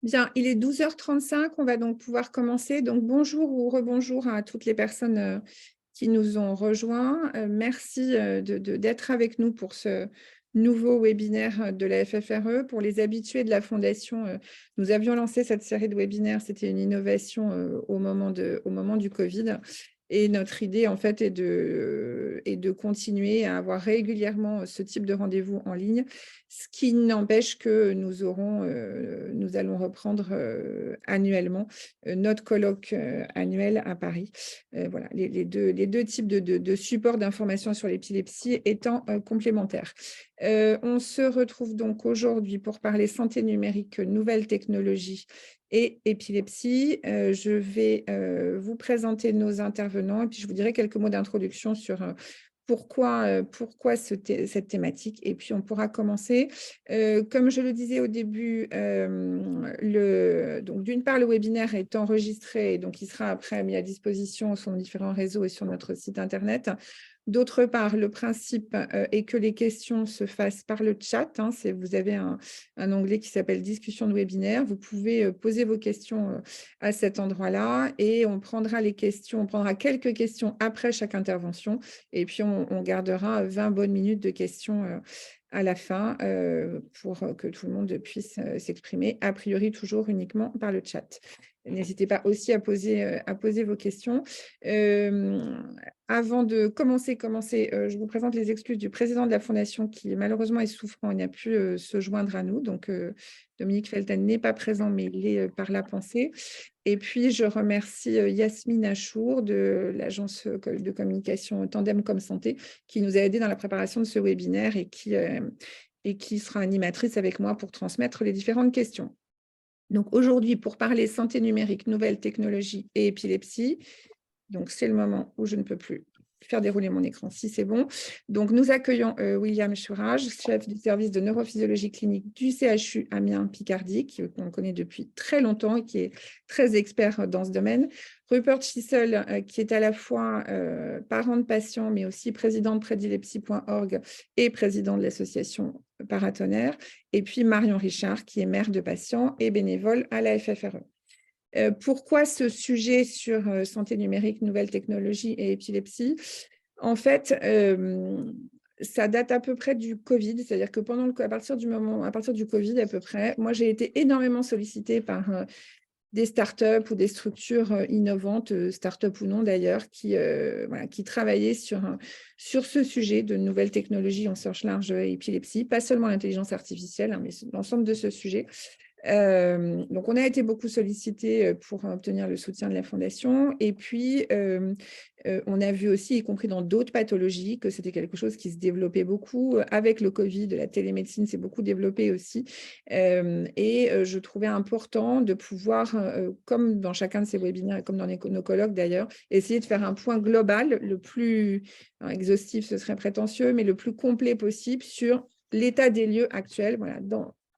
Bien, il est 12h35, on va donc pouvoir commencer. Donc, bonjour ou rebonjour à toutes les personnes qui nous ont rejoints. Merci d'être avec nous pour ce nouveau webinaire de la FFRE. Pour les habitués de la Fondation, nous avions lancé cette série de webinaires. C'était une innovation au moment du Covid. Et notre idée, en fait, est de continuer à avoir régulièrement ce type de rendez-vous en ligne, ce qui n'empêche que nous allons reprendre annuellement notre colloque annuel à Paris. Voilà, les deux types de supports d'information sur l'épilepsie étant complémentaires. On se retrouve donc aujourd'hui pour parler santé numérique, nouvelles technologies et épilepsie. Je vais vous présenter nos intervenants et puis je vous dirai quelques mots d'introduction sur pourquoi cette thématique. Et puis, on pourra commencer. Comme je le disais au début, donc d'une part, le webinaire est enregistré, donc il sera après mis à disposition sur nos différents réseaux et sur notre site Internet. D'autre part, le principe est que les questions se fassent par le chat. Vous avez un onglet qui s'appelle « Discussion de webinaire ». Vous pouvez poser vos questions à cet endroit-là et on prendra quelques questions après chaque intervention et puis on gardera 20 bonnes minutes de questions à la fin pour que tout le monde puisse s'exprimer, a priori toujours uniquement par le chat. N'hésitez pas aussi à poser vos questions. Avant de commencer, je vous présente les excuses du président de la Fondation qui malheureusement est souffrant et n'a pu se joindre à nous. Donc, Dominique Felten n'est pas présent, mais il est par la pensée. Et puis, je remercie Yasmine Achour de l'agence de communication Tandem Comme Santé qui nous a aidés dans la préparation de ce webinaire et qui sera animatrice avec moi pour transmettre les différentes questions. Donc, aujourd'hui, pour parler santé numérique, nouvelles technologies et épilepsie, donc c'est le moment où je ne peux plus faire dérouler mon écran, si c'est bon. Donc, nous accueillons William Chouraj, chef du service de neurophysiologie clinique du CHU Amiens-Picardie, qu'on connaît depuis très longtemps et qui est très expert dans ce domaine. Rupert Schissel, qui est à la fois parent de patients, mais aussi président de prédilepsie.org et président de l'association Paratonnerre. Et puis Marion Richard, qui est mère de patients et bénévole à la FFRE. Pourquoi ce sujet sur santé numérique, nouvelles technologies et épilepsie? En fait, ça date à peu près du Covid, c'est-à-dire que à partir du Covid à peu près, moi j'ai été énormément sollicitée par des startups ou des structures innovantes, startups ou non d'ailleurs, qui travaillaient sur ce sujet de nouvelles technologies en sens large et épilepsie, pas seulement l'intelligence artificielle, mais l'ensemble de ce sujet. Donc, on a été beaucoup sollicité pour obtenir le soutien de la Fondation. Et puis, on a vu aussi, y compris dans d'autres pathologies, que c'était quelque chose qui se développait beaucoup. Avec le Covid, la télémédecine s'est beaucoup développée aussi. Je trouvais important de pouvoir, comme dans chacun de ces webinaires et comme dans nos colloques d'ailleurs, essayer de faire un point global, le plus exhaustif, ce serait prétentieux, mais le plus complet possible sur l'état des lieux actuel, voilà,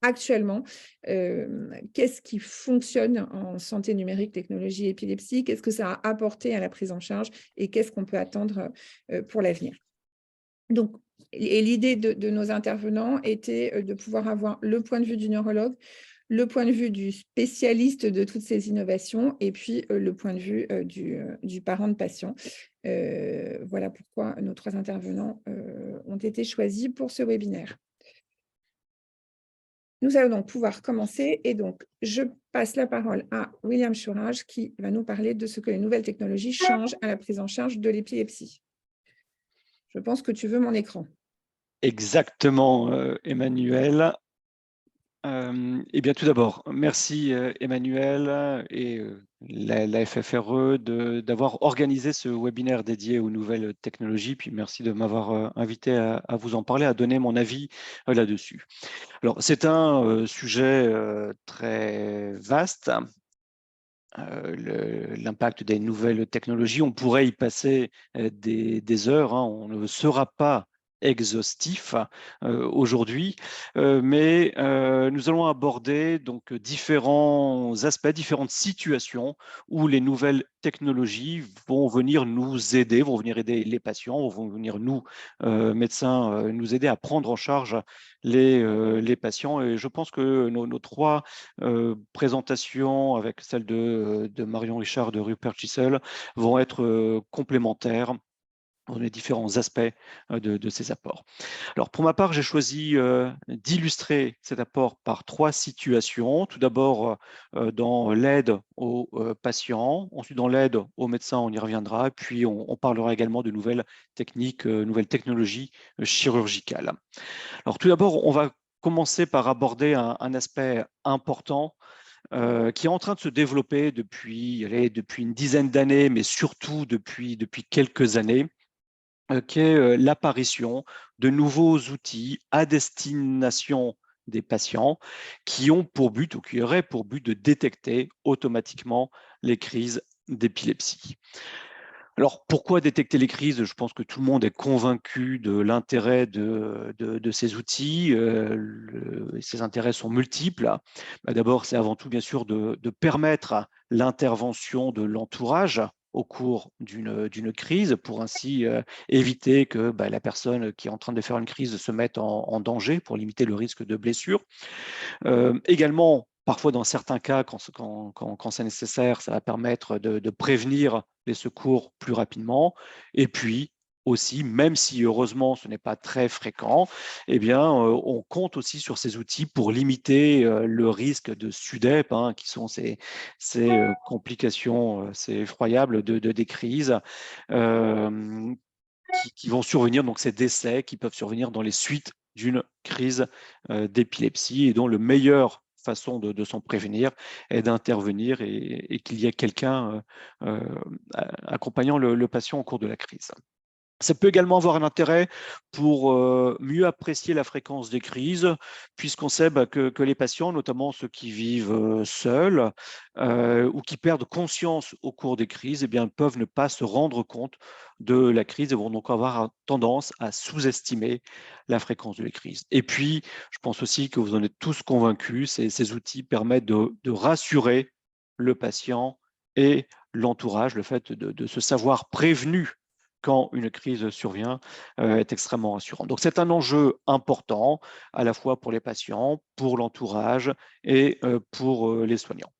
actuellement, qu'est-ce qui fonctionne en santé numérique, technologie, épilepsie, qu'est-ce que ça a apporté à la prise en charge et qu'est-ce qu'on peut attendre pour l'avenir. Donc, l'idée de nos intervenants était de pouvoir avoir le point de vue du neurologue, le point de vue du spécialiste de toutes ces innovations et puis le point de vue du parent de patient. Voilà pourquoi nos 3 intervenants ont été choisis pour ce webinaire. Nous allons donc pouvoir commencer et donc je passe la parole à William Chouraj qui va nous parler de ce que les nouvelles technologies changent à la prise en charge de l'épilepsie. Je pense que tu veux mon écran. Exactement, Emmanuel. Eh bien, tout d'abord, merci Emmanuel et la FFRE d'avoir organisé ce webinaire dédié aux nouvelles technologies. Puis merci de m'avoir invité à vous en parler, à donner mon avis là-dessus. Alors, c'est un sujet très vaste. L'impact des nouvelles technologies, on pourrait y passer des heures. On ne saura pas exhaustif aujourd'hui, mais nous allons aborder donc différents aspects, différentes situations où les nouvelles technologies vont venir nous aider, vont venir aider les patients, vont venir nous, médecins, nous aider à prendre en charge les patients. Et je pense que nos trois présentations, avec celle de Marion Richard, de Rupert Chisel, vont être complémentaires dans les différents aspects de ces apports. Alors, pour ma part, j'ai choisi d'illustrer cet apport par trois situations. Tout d'abord, dans l'aide aux patients, ensuite dans l'aide aux médecins, on y reviendra, puis on parlera également de nouvelles techniques, nouvelles technologies chirurgicales. Alors, tout d'abord, on va commencer par aborder un aspect important qui est en train de se développer depuis une dizaine d'années, mais surtout depuis quelques années, qui est l'apparition de nouveaux outils à destination des patients qui ont pour but ou qui auraient pour but de détecter automatiquement les crises d'épilepsie. Alors, pourquoi détecter les crises? Je pense que tout le monde est convaincu de l'intérêt de ces outils. Ces intérêts sont multiples. D'abord, c'est avant tout, bien sûr, de permettre l'intervention de l'entourage au cours d'une crise pour ainsi éviter que la personne qui est en train de faire une crise se mette en danger, pour limiter le risque de blessure. Également, parfois dans certains cas, quand c'est nécessaire, ça va permettre de prévenir les secours plus rapidement. Et puis aussi, même si heureusement ce n'est pas très fréquent, eh bien, on compte aussi sur ces outils pour limiter le risque de SUDEP, qui sont ces complications, c'est effroyable des crises, qui vont survenir, donc ces décès qui peuvent survenir dans les suites d'une crise d'épilepsie, et dont le meilleure façon de s'en prévenir est d'intervenir et qu'il y ait quelqu'un accompagnant le patient au cours de la crise. Ça peut également avoir un intérêt pour mieux apprécier la fréquence des crises, puisqu'on sait que les patients, notamment ceux qui vivent seuls ou qui perdent conscience au cours des crises, eh bien, peuvent ne pas se rendre compte de la crise et vont donc avoir tendance à sous-estimer la fréquence de la crise. Et puis, je pense aussi que vous en êtes tous convaincus, ces outils permettent de rassurer le patient et l'entourage. Le fait de se savoir prévenu quand une crise survient est extrêmement rassurant. Donc c'est un enjeu important à la fois pour les patients, pour l'entourage et pour les soignants.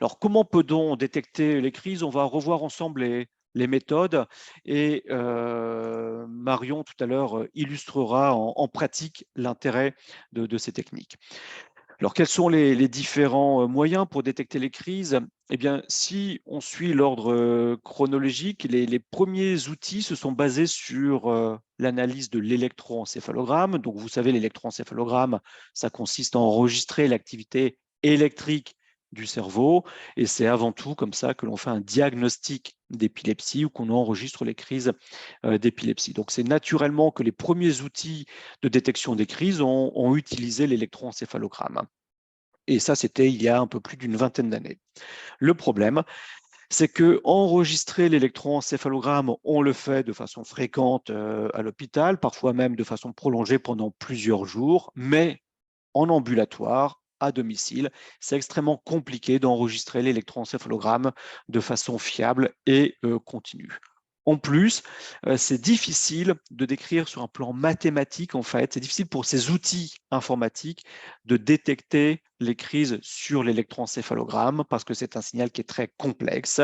Alors comment peut-on détecter les crises? On va revoir ensemble les méthodes, et Marion tout à l'heure illustrera en pratique l'intérêt de ces techniques. Alors, quels sont les différents moyens pour détecter les crises? Eh bien, si on suit l'ordre chronologique, les premiers outils se sont basés sur l'analyse de l'électroencéphalogramme. Donc, vous savez, l'électroencéphalogramme, ça consiste à enregistrer l'activité électrique du cerveau, et c'est avant tout comme ça que l'on fait un diagnostic d'épilepsie ou qu'on enregistre les crises d'épilepsie. Donc, c'est naturellement que les premiers outils de détection des crises ont utilisé l'électroencéphalogramme. Et ça, c'était il y a un peu plus d'une vingtaine d'années. Le problème, c'est que enregistrer l'électroencéphalogramme, on le fait de façon fréquente à l'hôpital, parfois même de façon prolongée pendant plusieurs jours, mais en ambulatoire, à domicile, c'est extrêmement compliqué d'enregistrer l'électroencéphalogramme de façon fiable et continue. En plus, c'est difficile de décrire sur un plan mathématique, en fait, c'est difficile pour ces outils informatiques de détecter les crises sur l'électroencéphalogramme parce que c'est un signal qui est très complexe.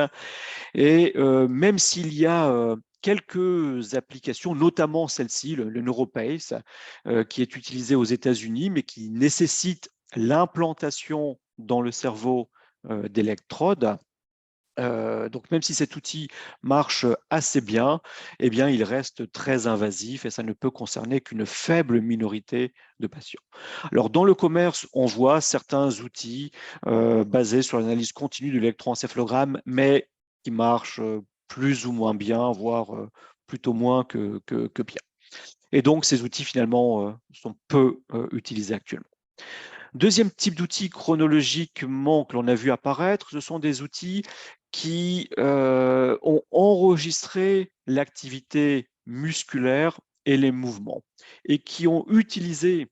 Et même s'il y a quelques applications, notamment celle-ci, le NeuroPace, qui est utilisé aux États-Unis, mais qui nécessite l'implantation dans le cerveau d'électrodes. Donc même si cet outil marche assez bien, eh bien, il reste très invasif et ça ne peut concerner qu'une faible minorité de patients. Alors dans le commerce, on voit certains outils basés sur l'analyse continue de l'électroencéphalogramme, mais qui marchent plus ou moins bien, voire plutôt moins que bien. Et donc ces outils finalement sont peu utilisés actuellement. Deuxième type d'outils chronologiquement que l'on a vu apparaître, ce sont des outils qui ont enregistré l'activité musculaire et les mouvements, et qui ont utilisé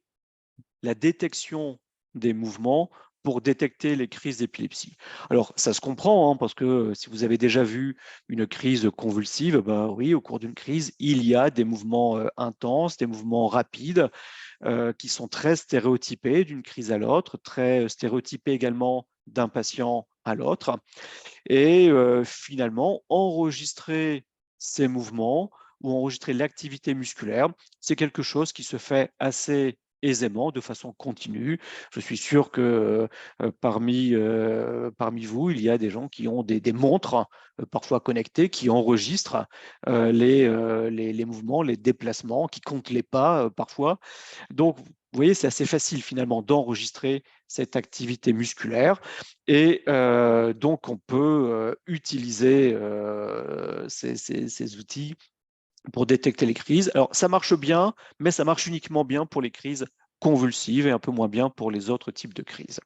la détection des mouvements pour détecter les crises d'épilepsie. Alors, ça se comprend, hein, parce que si vous avez déjà vu une crise convulsive, ben oui, au cours d'une crise, il y a des mouvements intenses, des mouvements rapides, qui sont très stéréotypés d'une crise à l'autre, très stéréotypés également d'un patient à l'autre. Et finalement, enregistrer ces mouvements ou enregistrer l'activité musculaire, c'est quelque chose qui se fait assez aisément, de façon continue. Je suis sûr que parmi vous, il y a des gens qui ont des montres, parfois connectées, qui enregistrent les mouvements, les déplacements, qui comptent les pas parfois. Donc, vous voyez, c'est assez facile finalement d'enregistrer cette activité musculaire et donc on peut utiliser ces outils pour détecter les crises. Alors, ça marche bien, mais ça marche uniquement bien pour les crises convulsives et un peu moins bien pour les autres types de crises.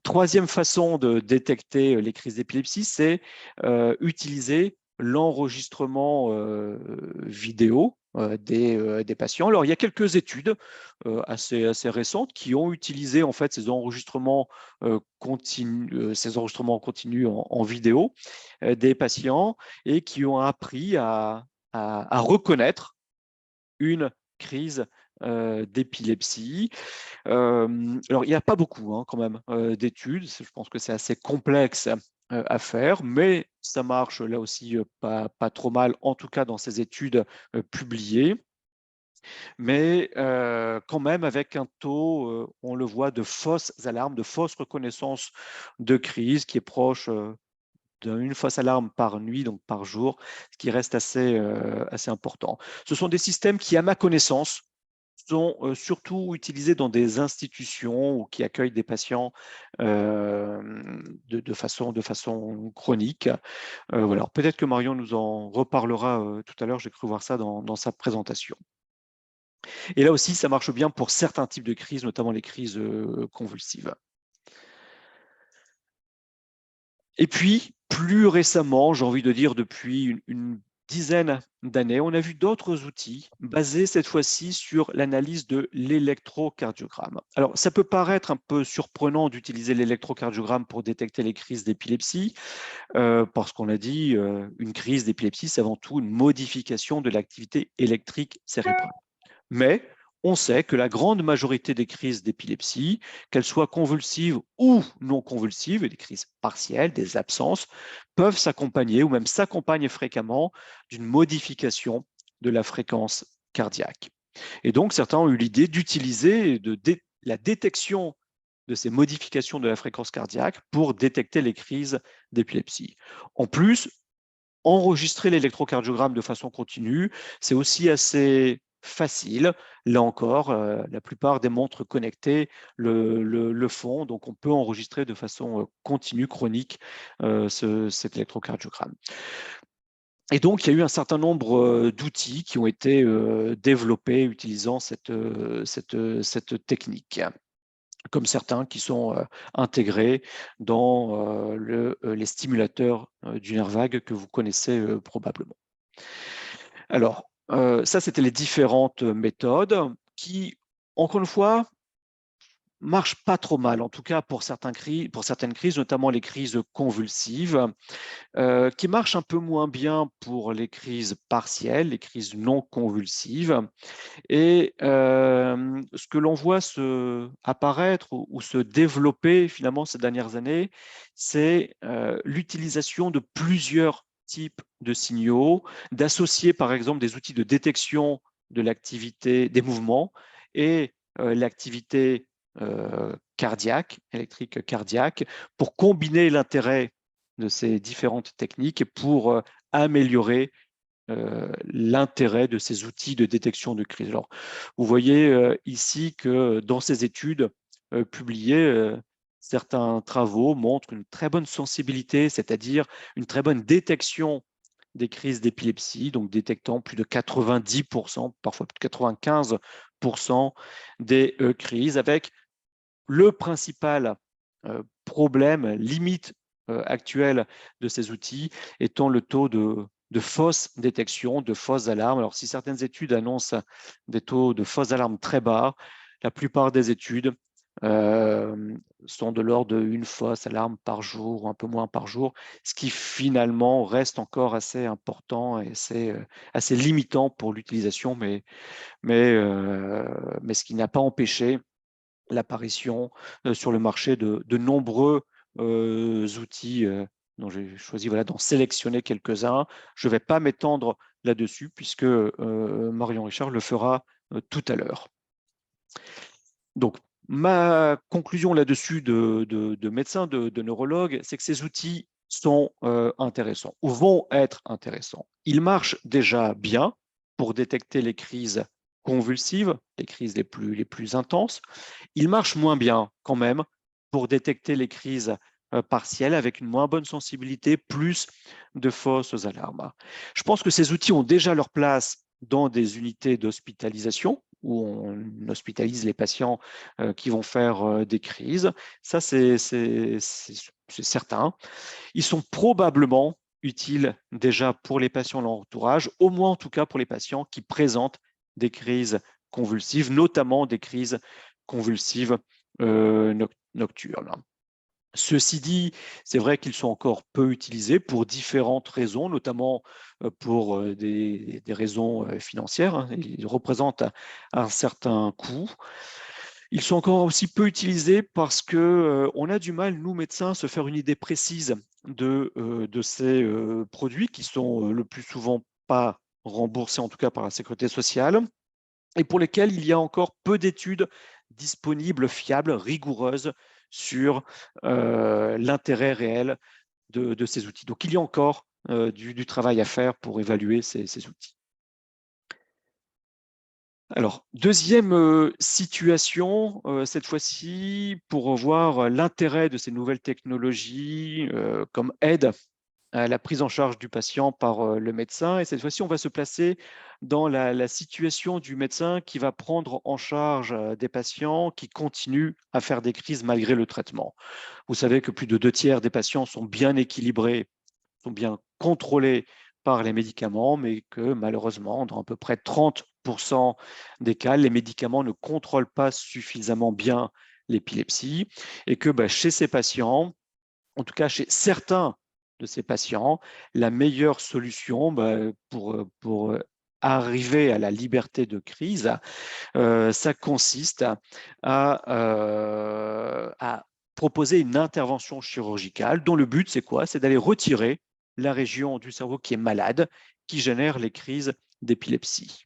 Troisième façon de détecter les crises d'épilepsie, c'est utiliser l'enregistrement vidéo des patients. Alors, il y a quelques études assez récentes qui ont utilisé en fait ces enregistrements continus en vidéo des patients et qui ont appris à reconnaître une crise d'épilepsie. Alors, il n'y a pas beaucoup quand même d'études. Je pense que c'est assez complexe à faire, mais ça marche là aussi pas trop mal, en tout cas dans ces études publiées. Mais quand même avec un taux, on le voit, de fausses alarmes, de fausses reconnaissances de crise qui est proche d'une fausse alarme par nuit, donc par jour, ce qui reste assez important. Ce sont des systèmes qui, à ma connaissance, sont surtout utilisés dans des institutions ou qui accueillent des patients de façon chronique. Voilà. Peut-être que Marion nous en reparlera tout à l'heure, j'ai cru voir ça dans sa présentation. Et là aussi, ça marche bien pour certains types de crises, notamment les crises convulsives. Et puis, plus récemment, j'ai envie de dire depuis une dizaine d'années, on a vu d'autres outils basés cette fois-ci sur l'analyse de l'électrocardiogramme. Alors, ça peut paraître un peu surprenant d'utiliser l'électrocardiogramme pour détecter les crises d'épilepsie, parce qu'on a dit, une crise d'épilepsie, c'est avant tout une modification de l'activité électrique cérébrale. Mais on sait que la grande majorité des crises d'épilepsie, qu'elles soient convulsives ou non convulsives, et des crises partielles, des absences, peuvent s'accompagner ou même s'accompagnent fréquemment d'une modification de la fréquence cardiaque. Et donc, certains ont eu l'idée d'utiliser la détection de ces modifications de la fréquence cardiaque pour détecter les crises d'épilepsie. En plus, enregistrer l'électrocardiogramme de façon continue, c'est aussi assez facile. Là encore, la plupart des montres connectées le font, donc on peut enregistrer de façon continue, chronique, cet électrocardiogramme. Et donc, il y a eu un certain nombre d'outils qui ont été développés utilisant cette technique, comme certains qui sont intégrés dans les stimulateurs du nerf vague que vous connaissez probablement. Alors, ça, c'était les différentes méthodes qui, encore une fois, marchent pas trop mal, en tout cas pour certaines crises, notamment les crises convulsives, qui marchent un peu moins bien pour les crises partielles, les crises non convulsives. Et ce que l'on voit apparaître ou se développer finalement ces dernières années, c'est l'utilisation de plusieurs types de signaux, d'associer par exemple des outils de détection de l'activité des mouvements et l'activité cardiaque, électrique cardiaque, pour combiner l'intérêt de ces différentes techniques pour améliorer l'intérêt de ces outils de détection de crise. Alors, vous voyez ici que dans ces études publiées, certains travaux montrent une très bonne sensibilité, c'est-à-dire une très bonne détection des crises d'épilepsie, donc détectant plus de 90%, parfois plus de 95% des crises, avec le principal problème, limite actuelle de ces outils, étant le taux de de fausses détections, de fausses alarmes. Alors, si certaines études annoncent des taux de fausses alarmes très bas, la plupart des études sont de l'ordre d'une fausse alarme par jour ou un peu moins par jour, ce qui finalement reste encore assez important et assez limitant pour l'utilisation, mais ce qui n'a pas empêché l'apparition sur le marché de nombreux outils dont j'ai choisi d'en sélectionner quelques-uns. Je ne vais pas m'étendre là-dessus puisque Marion Richard le fera tout à l'heure. Donc, ma conclusion là-dessus de médecin, de neurologue, c'est que ces outils sont intéressants ou vont être intéressants. Ils marchent déjà bien pour détecter les crises convulsives, les crises les plus intenses. Ils marchent moins bien quand même pour détecter les crises partielles avec une moins bonne sensibilité, plus de fausses alarmes. Je pense que ces outils ont déjà leur place dans des unités d'hospitalisation où on hospitalise les patients qui vont faire des crises. Ça, c'est certain. Ils sont probablement utiles déjà pour les patients de leur entourage, au moins en tout cas pour les patients qui présentent des crises convulsives, notamment des crises convulsives nocturnes. Ceci dit, c'est vrai qu'ils sont encore peu utilisés pour différentes raisons, notamment pour des raisons financières. Ils représentent un certain coût. Ils sont encore aussi peu utilisés parce qu'on a du mal, nous médecins, à se faire une idée précise de ces produits qui sont le plus souvent pas remboursés, en tout cas par la sécurité sociale, et pour lesquels il y a encore peu d'études disponibles, fiables, rigoureuses sur l'intérêt réel de ces outils. Donc, il y a encore du travail à faire pour évaluer ces outils. Alors, deuxième situation, cette fois-ci, pour voir l'intérêt de ces nouvelles technologies comme aide à la prise en charge du patient par le médecin. Et cette fois-ci, on va se placer dans la situation du médecin qui va prendre en charge des patients qui continuent à faire des crises malgré le traitement. Vous savez que plus de 2 tiers des patients sont bien équilibrés, sont bien contrôlés par les médicaments, mais que malheureusement, dans à peu près 30% des cas, les médicaments ne contrôlent pas suffisamment bien l'épilepsie et que chez ces patients, en tout cas chez certains de ces patients, la meilleure solution pour arriver à la liberté de crise, ça consiste à proposer une intervention chirurgicale dont le but, c'est quoi? C'est d'aller retirer la région du cerveau qui est malade, qui génère les crises d'épilepsie.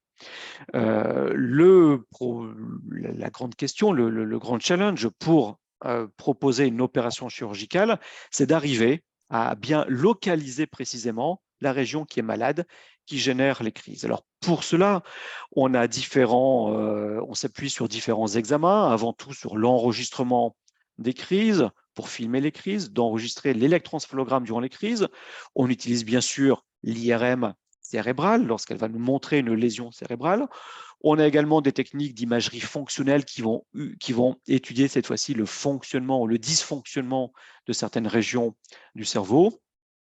La grande question, le grand challenge pour proposer une opération chirurgicale, c'est d'arriver à bien localiser précisément la région qui est malade, qui génère les crises. Alors pour cela, on s'appuie sur différents examens, avant tout sur l'enregistrement des crises, pour filmer les crises, d'enregistrer l'électroencéphalogramme durant les crises. On utilise bien sûr l'IRM cérébrale lorsqu'elle va nous montrer une lésion cérébrale. On a également des techniques d'imagerie fonctionnelle qui vont étudier cette fois-ci le fonctionnement ou le dysfonctionnement de certaines régions du cerveau.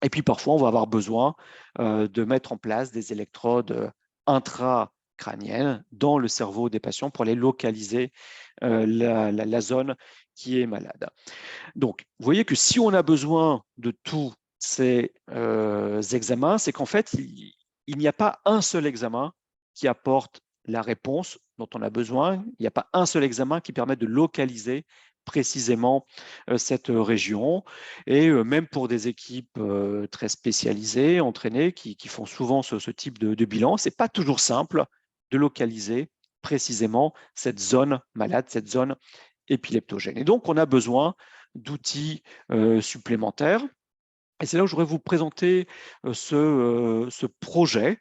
Et puis parfois, on va avoir besoin de mettre en place des électrodes intracrâniennes dans le cerveau des patients pour aller localiser la zone qui est malade. Donc, vous voyez que si on a besoin de tous ces examens, c'est qu'en fait, il n'y a pas un seul examen qui apporte la réponse dont on a besoin. Il n'y a pas un seul examen qui permet de localiser précisément cette région. Et même pour des équipes très spécialisées, entraînées, qui font souvent ce type de bilan, ce n'est pas toujours simple de localiser précisément cette zone malade, cette zone épileptogène. Et donc, on a besoin d'outils supplémentaires. Et c'est là où je voudrais vous présenter ce projet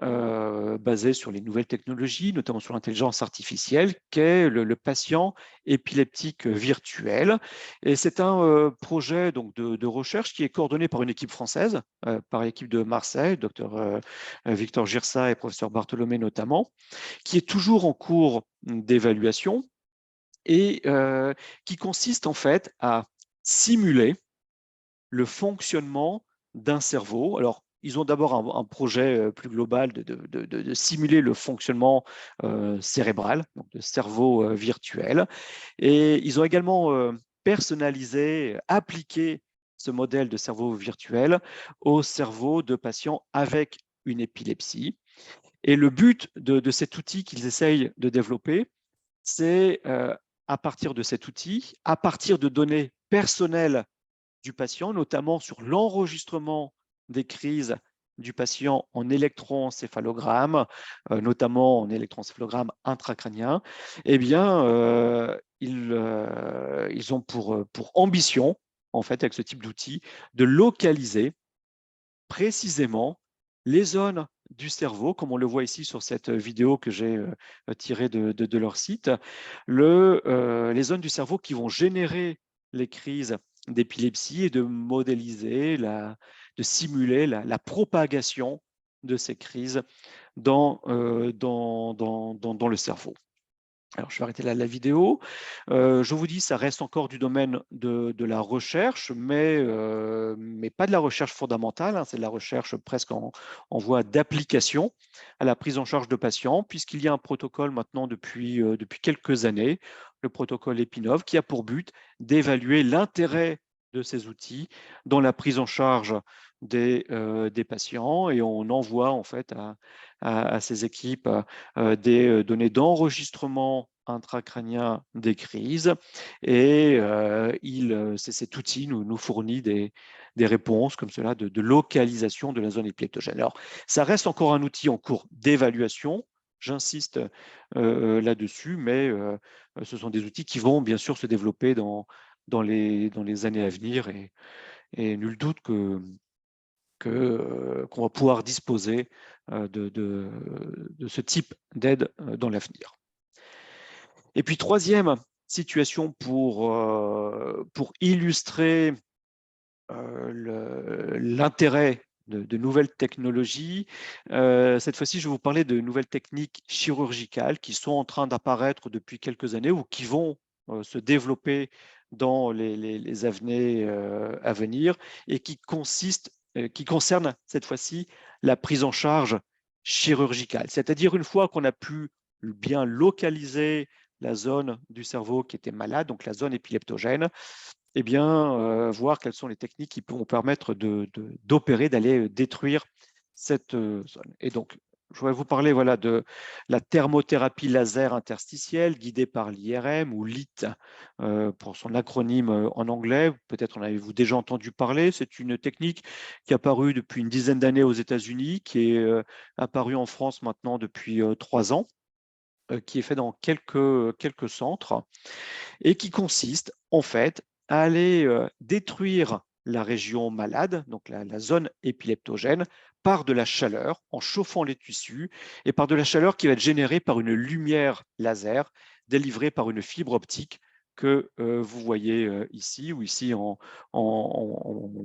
basé sur les nouvelles technologies, notamment sur l'intelligence artificielle, qu'est le patient épileptique virtuel. Et c'est un projet donc, de recherche qui est coordonné par une équipe française, par l'équipe de Marseille, docteur Victor Girsa et professeur Bartholomé notamment, qui est toujours en cours d'évaluation et qui consiste en fait à simuler le fonctionnement d'un cerveau. Alors, ils ont d'abord un projet plus global de simuler le fonctionnement cérébral, donc de cerveau virtuel. Et ils ont également personnalisé, appliqué ce modèle de cerveau virtuel au cerveau de patients avec une épilepsie. Et le but de cet outil qu'ils essayent de développer, c'est à partir de cet outil, à partir de données personnelles du patient, notamment sur l'enregistrement des crises du patient en électroencéphalogramme, notamment en électroencéphalogramme intracrânien, eh bien, ils ont pour ambition, en fait, avec ce type d'outil, de localiser précisément les zones du cerveau, comme on le voit ici sur cette vidéo que j'ai tirée de leur site, les zones du cerveau qui vont générer les crises d'épilepsie et de modéliser, de simuler la propagation de ces crises dans le cerveau. Alors, je vais arrêter là la vidéo. Je vous dis, ça reste encore du domaine de la recherche, mais pas de la recherche fondamentale, hein, c'est de la recherche presque en voie d'application à la prise en charge de patients, puisqu'il y a un protocole maintenant depuis quelques années, le protocole Epinov, qui a pour but d'évaluer l'intérêt de ces outils dans la prise en charge des patients, et on envoie en fait à ces équipes des données d'enregistrement intracrânien des crises, et cet outil nous fournit des réponses comme cela de localisation de la zone épileptogène. Alors, ça reste encore un outil en cours d'évaluation, j'insiste là-dessus, mais ce sont des outils qui vont bien sûr se développer dans les années à venir, et nul doute qu'on va pouvoir disposer de ce type d'aide dans l'avenir. Et puis, troisième situation pour illustrer l'intérêt de nouvelles technologies. Cette fois-ci, je vais vous parler de nouvelles techniques chirurgicales qui sont en train d'apparaître depuis quelques années ou qui vont se développer dans les années à venir, et qui concernent cette fois-ci la prise en charge chirurgicale. C'est-à-dire, une fois qu'on a pu bien localiser la zone du cerveau qui était malade, donc la zone épileptogène, eh bien, voir quelles sont les techniques qui pourront permettre d'opérer, d'aller détruire cette zone. Et donc, je voudrais vous parler voilà, de la thermothérapie laser interstitielle guidée par l'IRM, ou LIT pour son acronyme en anglais. Peut-être en avez-vous déjà entendu parler. C'est une technique qui est apparue depuis une dizaine d'années aux États-Unis, qui est apparue en France maintenant depuis 3 ans, qui est fait dans quelques centres, et qui consiste en fait à aller détruire la région malade, donc la zone épileptogène, par de la chaleur, en chauffant les tissus, et par de la chaleur qui va être générée par une lumière laser délivrée par une fibre optique que vous voyez ici, ou ici en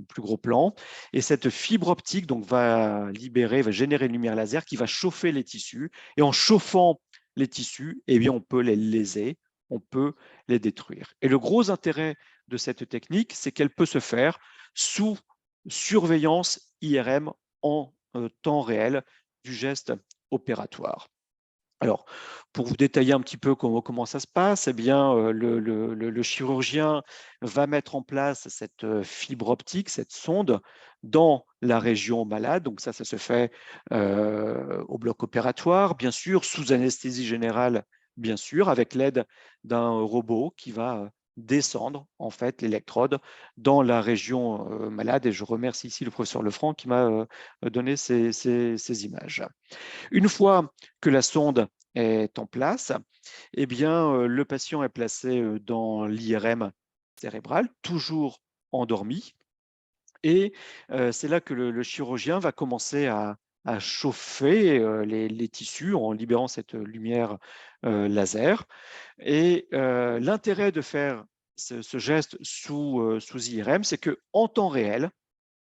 plus gros plan. Et cette fibre optique donc, va générer une lumière laser qui va chauffer les tissus, et en chauffant les tissus, eh bien, on peut les léser, on peut les détruire. Et le gros intérêt de cette technique, c'est qu'elle peut se faire sous surveillance IRM en temps réel du geste opératoire. Alors, pour vous détailler un petit peu comment ça se passe, eh bien, le chirurgien va mettre en place cette fibre optique, cette sonde, dans la région malade. Donc ça se fait au bloc opératoire, bien sûr, sous anesthésie générale, bien sûr, avec l'aide d'un robot qui va descendre en fait l'électrode dans la région malade. Et je remercie ici le professeur Lefranc qui m'a donné ces images. Une fois que la sonde est en place, eh bien, le patient est placé dans l'IRM cérébral, toujours endormi. Et c'est là que le chirurgien va commencer à chauffer les tissus en libérant cette lumière laser. Et l'intérêt de faire ce geste sous IRM, c'est qu'en temps réel,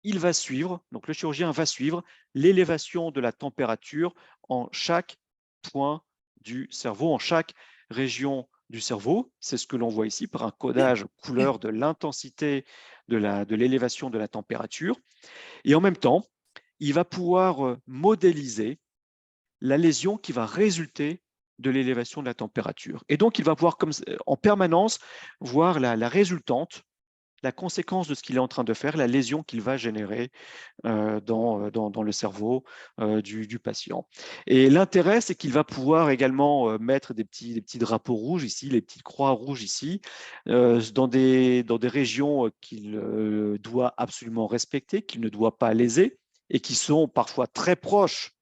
il va suivre, donc le chirurgien va suivre l'élévation de la température en chaque point du cerveau, en chaque région du cerveau. C'est ce que l'on voit ici par un codage couleur de l'intensité de l'élévation de la température. Et en même temps, il va pouvoir modéliser la lésion qui va résulter de l'élévation de la température. Et donc, il va pouvoir en permanence voir la résultante, la conséquence de ce qu'il est en train de faire, la lésion qu'il va générer dans le cerveau du patient. Et l'intérêt, c'est qu'il va pouvoir également mettre des petits drapeaux rouges ici, les petites croix rouges ici, dans des régions qu'il doit absolument respecter, qu'il ne doit pas léser, et qui sont parfois très proches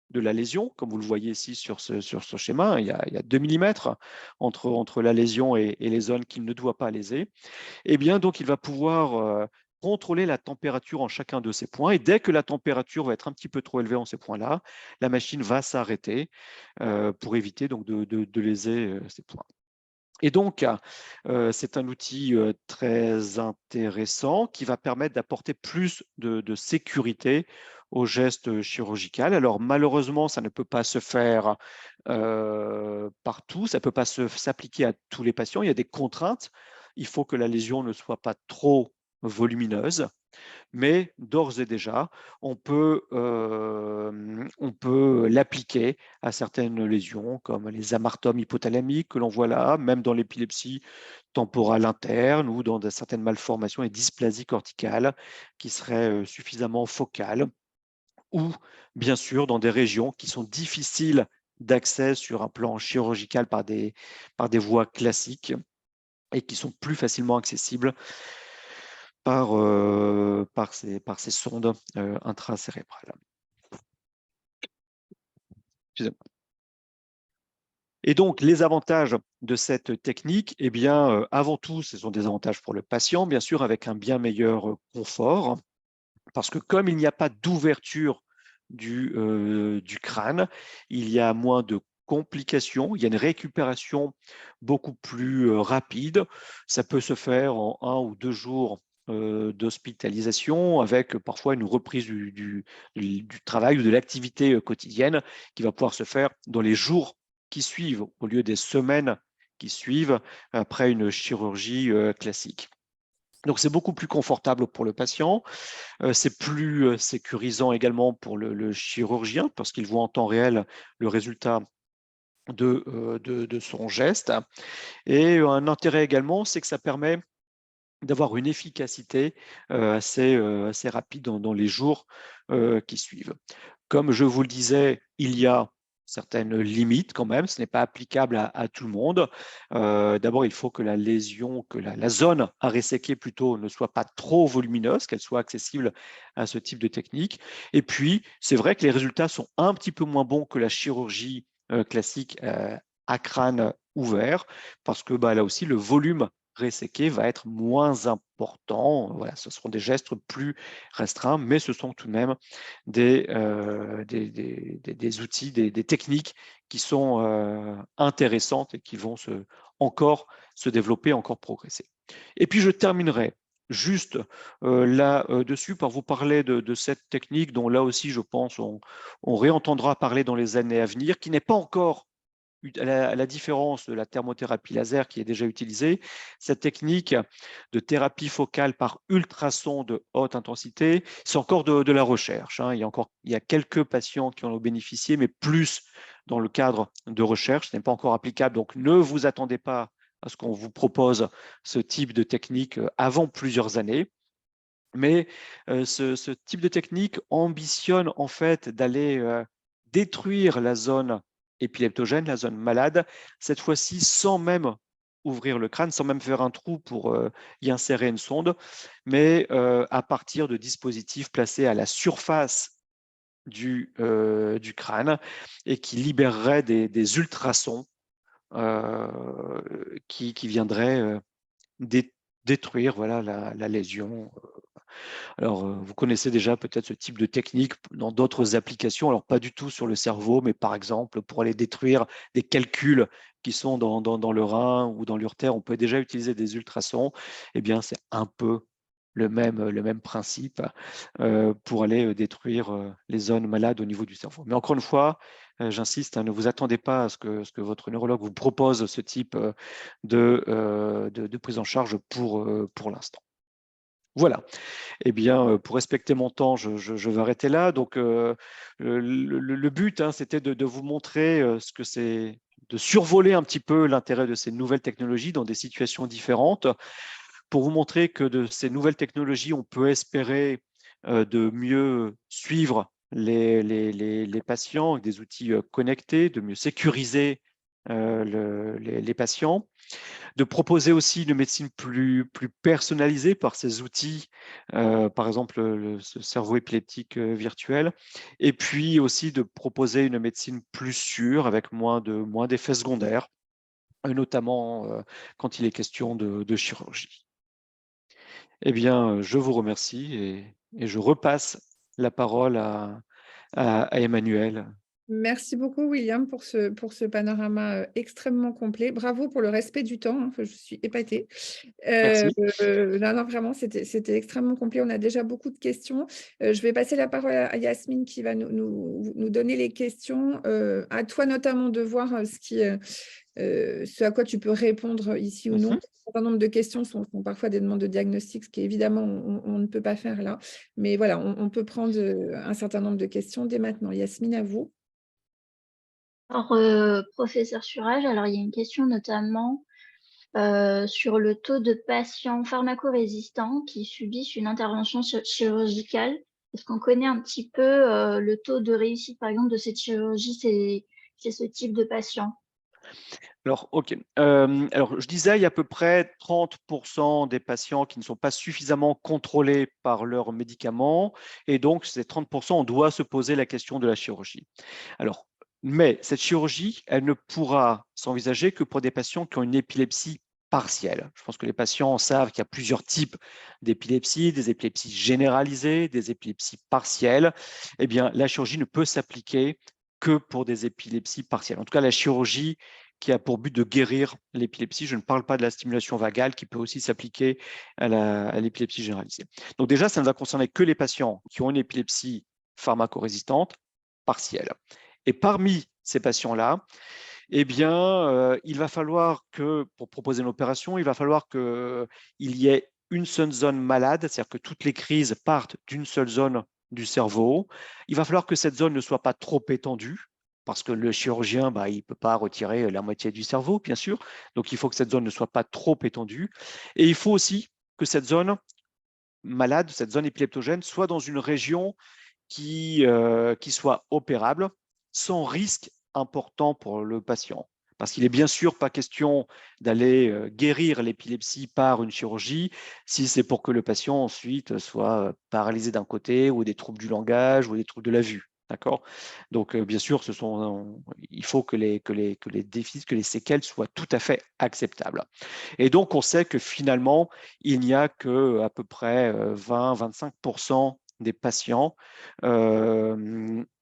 de la lésion, comme vous le voyez ici sur ce schéma. Il y a 2 mm entre la lésion et les zones qu'il ne doit pas léser. Eh bien, donc, il va pouvoir contrôler la température en chacun de ces points. Et dès que la température va être un petit peu trop élevée en ces points-là, la machine va s'arrêter pour éviter donc, de léser ces points. Et donc, c'est un outil très intéressant qui va permettre d'apporter plus de sécurité au geste chirurgical. Alors, malheureusement, ça ne peut pas se faire partout, ça ne peut pas s'appliquer à tous les patients. Il y a des contraintes. Il faut que la lésion ne soit pas trop volumineuse. Mais d'ores et déjà, on peut l'appliquer à certaines lésions, comme les amartomes hypothalamiques que l'on voit là, même dans l'épilepsie temporale interne ou dans certaines malformations et dysplasies corticales qui seraient suffisamment focales, ou bien sûr dans des régions qui sont difficiles d'accès sur un plan chirurgical par des voies classiques et qui sont plus facilement accessibles par ces sondes intracérébrales. Excusez-moi. Et donc, les avantages de cette technique, eh bien, avant tout, ce sont des avantages pour le patient, bien sûr, avec un bien meilleur confort, parce que comme il n'y a pas d'ouverture du crâne, il y a moins de complications, il y a une récupération beaucoup plus rapide. Ça peut se faire en 1 ou 2 jours d'hospitalisation avec parfois une reprise du travail ou de l'activité quotidienne qui va pouvoir se faire dans les jours qui suivent au lieu des semaines qui suivent après une chirurgie classique. Donc, c'est beaucoup plus confortable pour le patient. C'est plus sécurisant également pour le chirurgien parce qu'il voit en temps réel le résultat de son geste. Et un intérêt également, c'est que ça permet d'avoir une efficacité assez rapide dans les jours qui suivent. Comme je vous le disais, il y a certaines limites quand même, ce n'est pas applicable à tout le monde. D'abord, il faut que la lésion, que la zone à resséquer plutôt ne soit pas trop volumineuse, qu'elle soit accessible à ce type de technique. Et puis, c'est vrai que les résultats sont un petit peu moins bons que la chirurgie classique à crâne ouvert, parce que là aussi, le volume resséqué va être moins important. Voilà, ce seront des gestes plus restreints, mais ce sont tout de même des outils, des techniques qui sont intéressantes et qui vont encore se développer, encore progresser. Et puis, je terminerai juste là-dessus par vous parler de cette technique dont là aussi, je pense, on réentendra parler dans les années à venir, qui n'est pas encore à la différence de la thermothérapie laser qui est déjà utilisée, cette technique de thérapie focale par ultrasons de haute intensité, c'est encore de la recherche. Hein. Il y a quelques patients qui en ont bénéficié, mais plus dans le cadre de recherche. Ce n'est pas encore applicable, donc ne vous attendez pas à ce qu'on vous propose ce type de technique avant plusieurs années. Mais ce type de technique ambitionne en fait d'aller détruire la zone épileptogène, la zone malade, cette fois-ci sans même ouvrir le crâne, sans même faire un trou pour y insérer une sonde, mais à partir de dispositifs placés à la surface du crâne et qui libéreraient des ultrasons qui viendraient détruire voilà, la lésion. Alors, vous connaissez déjà peut-être ce type de technique dans d'autres applications, alors pas du tout sur le cerveau, mais par exemple pour aller détruire des calculs qui sont dans le rein ou dans l'urtère, on peut déjà utiliser des ultrasons. Eh bien, c'est un peu le même principe pour aller détruire les zones malades au niveau du cerveau. Mais encore une fois, j'insiste, hein, ne vous attendez pas à ce que votre neurologue vous propose ce type de prise en charge pour l'instant. Voilà. Eh bien, pour respecter mon temps, je vais arrêter là. Donc, le but, hein, c'était de vous montrer ce que c'est, de survoler un petit peu l'intérêt de ces nouvelles technologies dans des situations différentes, pour vous montrer que de ces nouvelles technologies, on peut espérer de mieux suivre les patients avec des outils connectés, de mieux sécuriser les patients, de proposer aussi une médecine plus personnalisée par ces outils, par exemple ce cerveau épileptique virtuel, et puis aussi de proposer une médecine plus sûre avec moins d'effets secondaires, notamment quand il est question de chirurgie. Eh bien, je vous remercie et je repasse la parole à Emmanuel. Merci beaucoup, William, pour ce panorama extrêmement complet. Bravo pour le respect du temps, hein. Enfin, je suis épatée. Merci. Non, non, vraiment, c'était extrêmement complet. On a déjà beaucoup de questions. Je vais passer la parole à Yasmine qui va nous donner les questions. À toi notamment de voir ce à quoi tu peux répondre ici ou non. Mhm. Un certain nombre de questions sont parfois des demandes de diagnostic, ce qui évidemment, on ne peut pas faire là. Mais voilà, on peut prendre un certain nombre de questions dès maintenant. Yasmine, à vous. Alors, professeur Surage, alors il y a une question notamment sur le taux de patients pharmacorésistants qui subissent une intervention chirurgicale. Est-ce qu'on connaît un petit peu le taux de réussite, par exemple, de cette chirurgie chez ce type de patient? Alors, OK. Alors, je disais, il y a à peu près 30% des patients qui ne sont pas suffisamment contrôlés par leurs médicaments. Et donc, ces 30%, on doit se poser la question de la chirurgie. Alors, mais cette chirurgie, elle ne pourra s'envisager que pour des patients qui ont une épilepsie partielle. Je pense que les patients savent qu'il y a plusieurs types d'épilepsie, des épilepsies généralisées, des épilepsies partielles. Eh bien, la chirurgie ne peut s'appliquer que pour des épilepsies partielles. En tout cas, la chirurgie qui a pour but de guérir l'épilepsie. Je ne parle pas de la stimulation vagale qui peut aussi s'appliquer à l'épilepsie généralisée. Donc déjà, ça ne va concerner que les patients qui ont une épilepsie pharmacorésistante partielle. Et parmi ces patients-là, eh bien, il va falloir que, pour proposer une opération, il va falloir qu'il y ait une seule zone malade, c'est-à-dire que toutes les crises partent d'une seule zone du cerveau. Il va falloir que cette zone ne soit pas trop étendue, parce que le chirurgien, il ne peut pas retirer la moitié du cerveau, bien sûr. Donc, il faut que cette zone ne soit pas trop étendue. Et il faut aussi que cette zone malade, cette zone épileptogène, soit dans une région qui soit opérable sans risque important pour le patient. Parce qu'il n'est bien sûr pas question d'aller guérir l'épilepsie par une chirurgie si c'est pour que le patient ensuite soit paralysé d'un côté ou des troubles du langage ou des troubles de la vue. D'accord. Donc, bien sûr, il faut que les déficits, que les séquelles soient tout à fait acceptables. Et donc, on sait que finalement, il n'y a que à peu près 20-25% des patients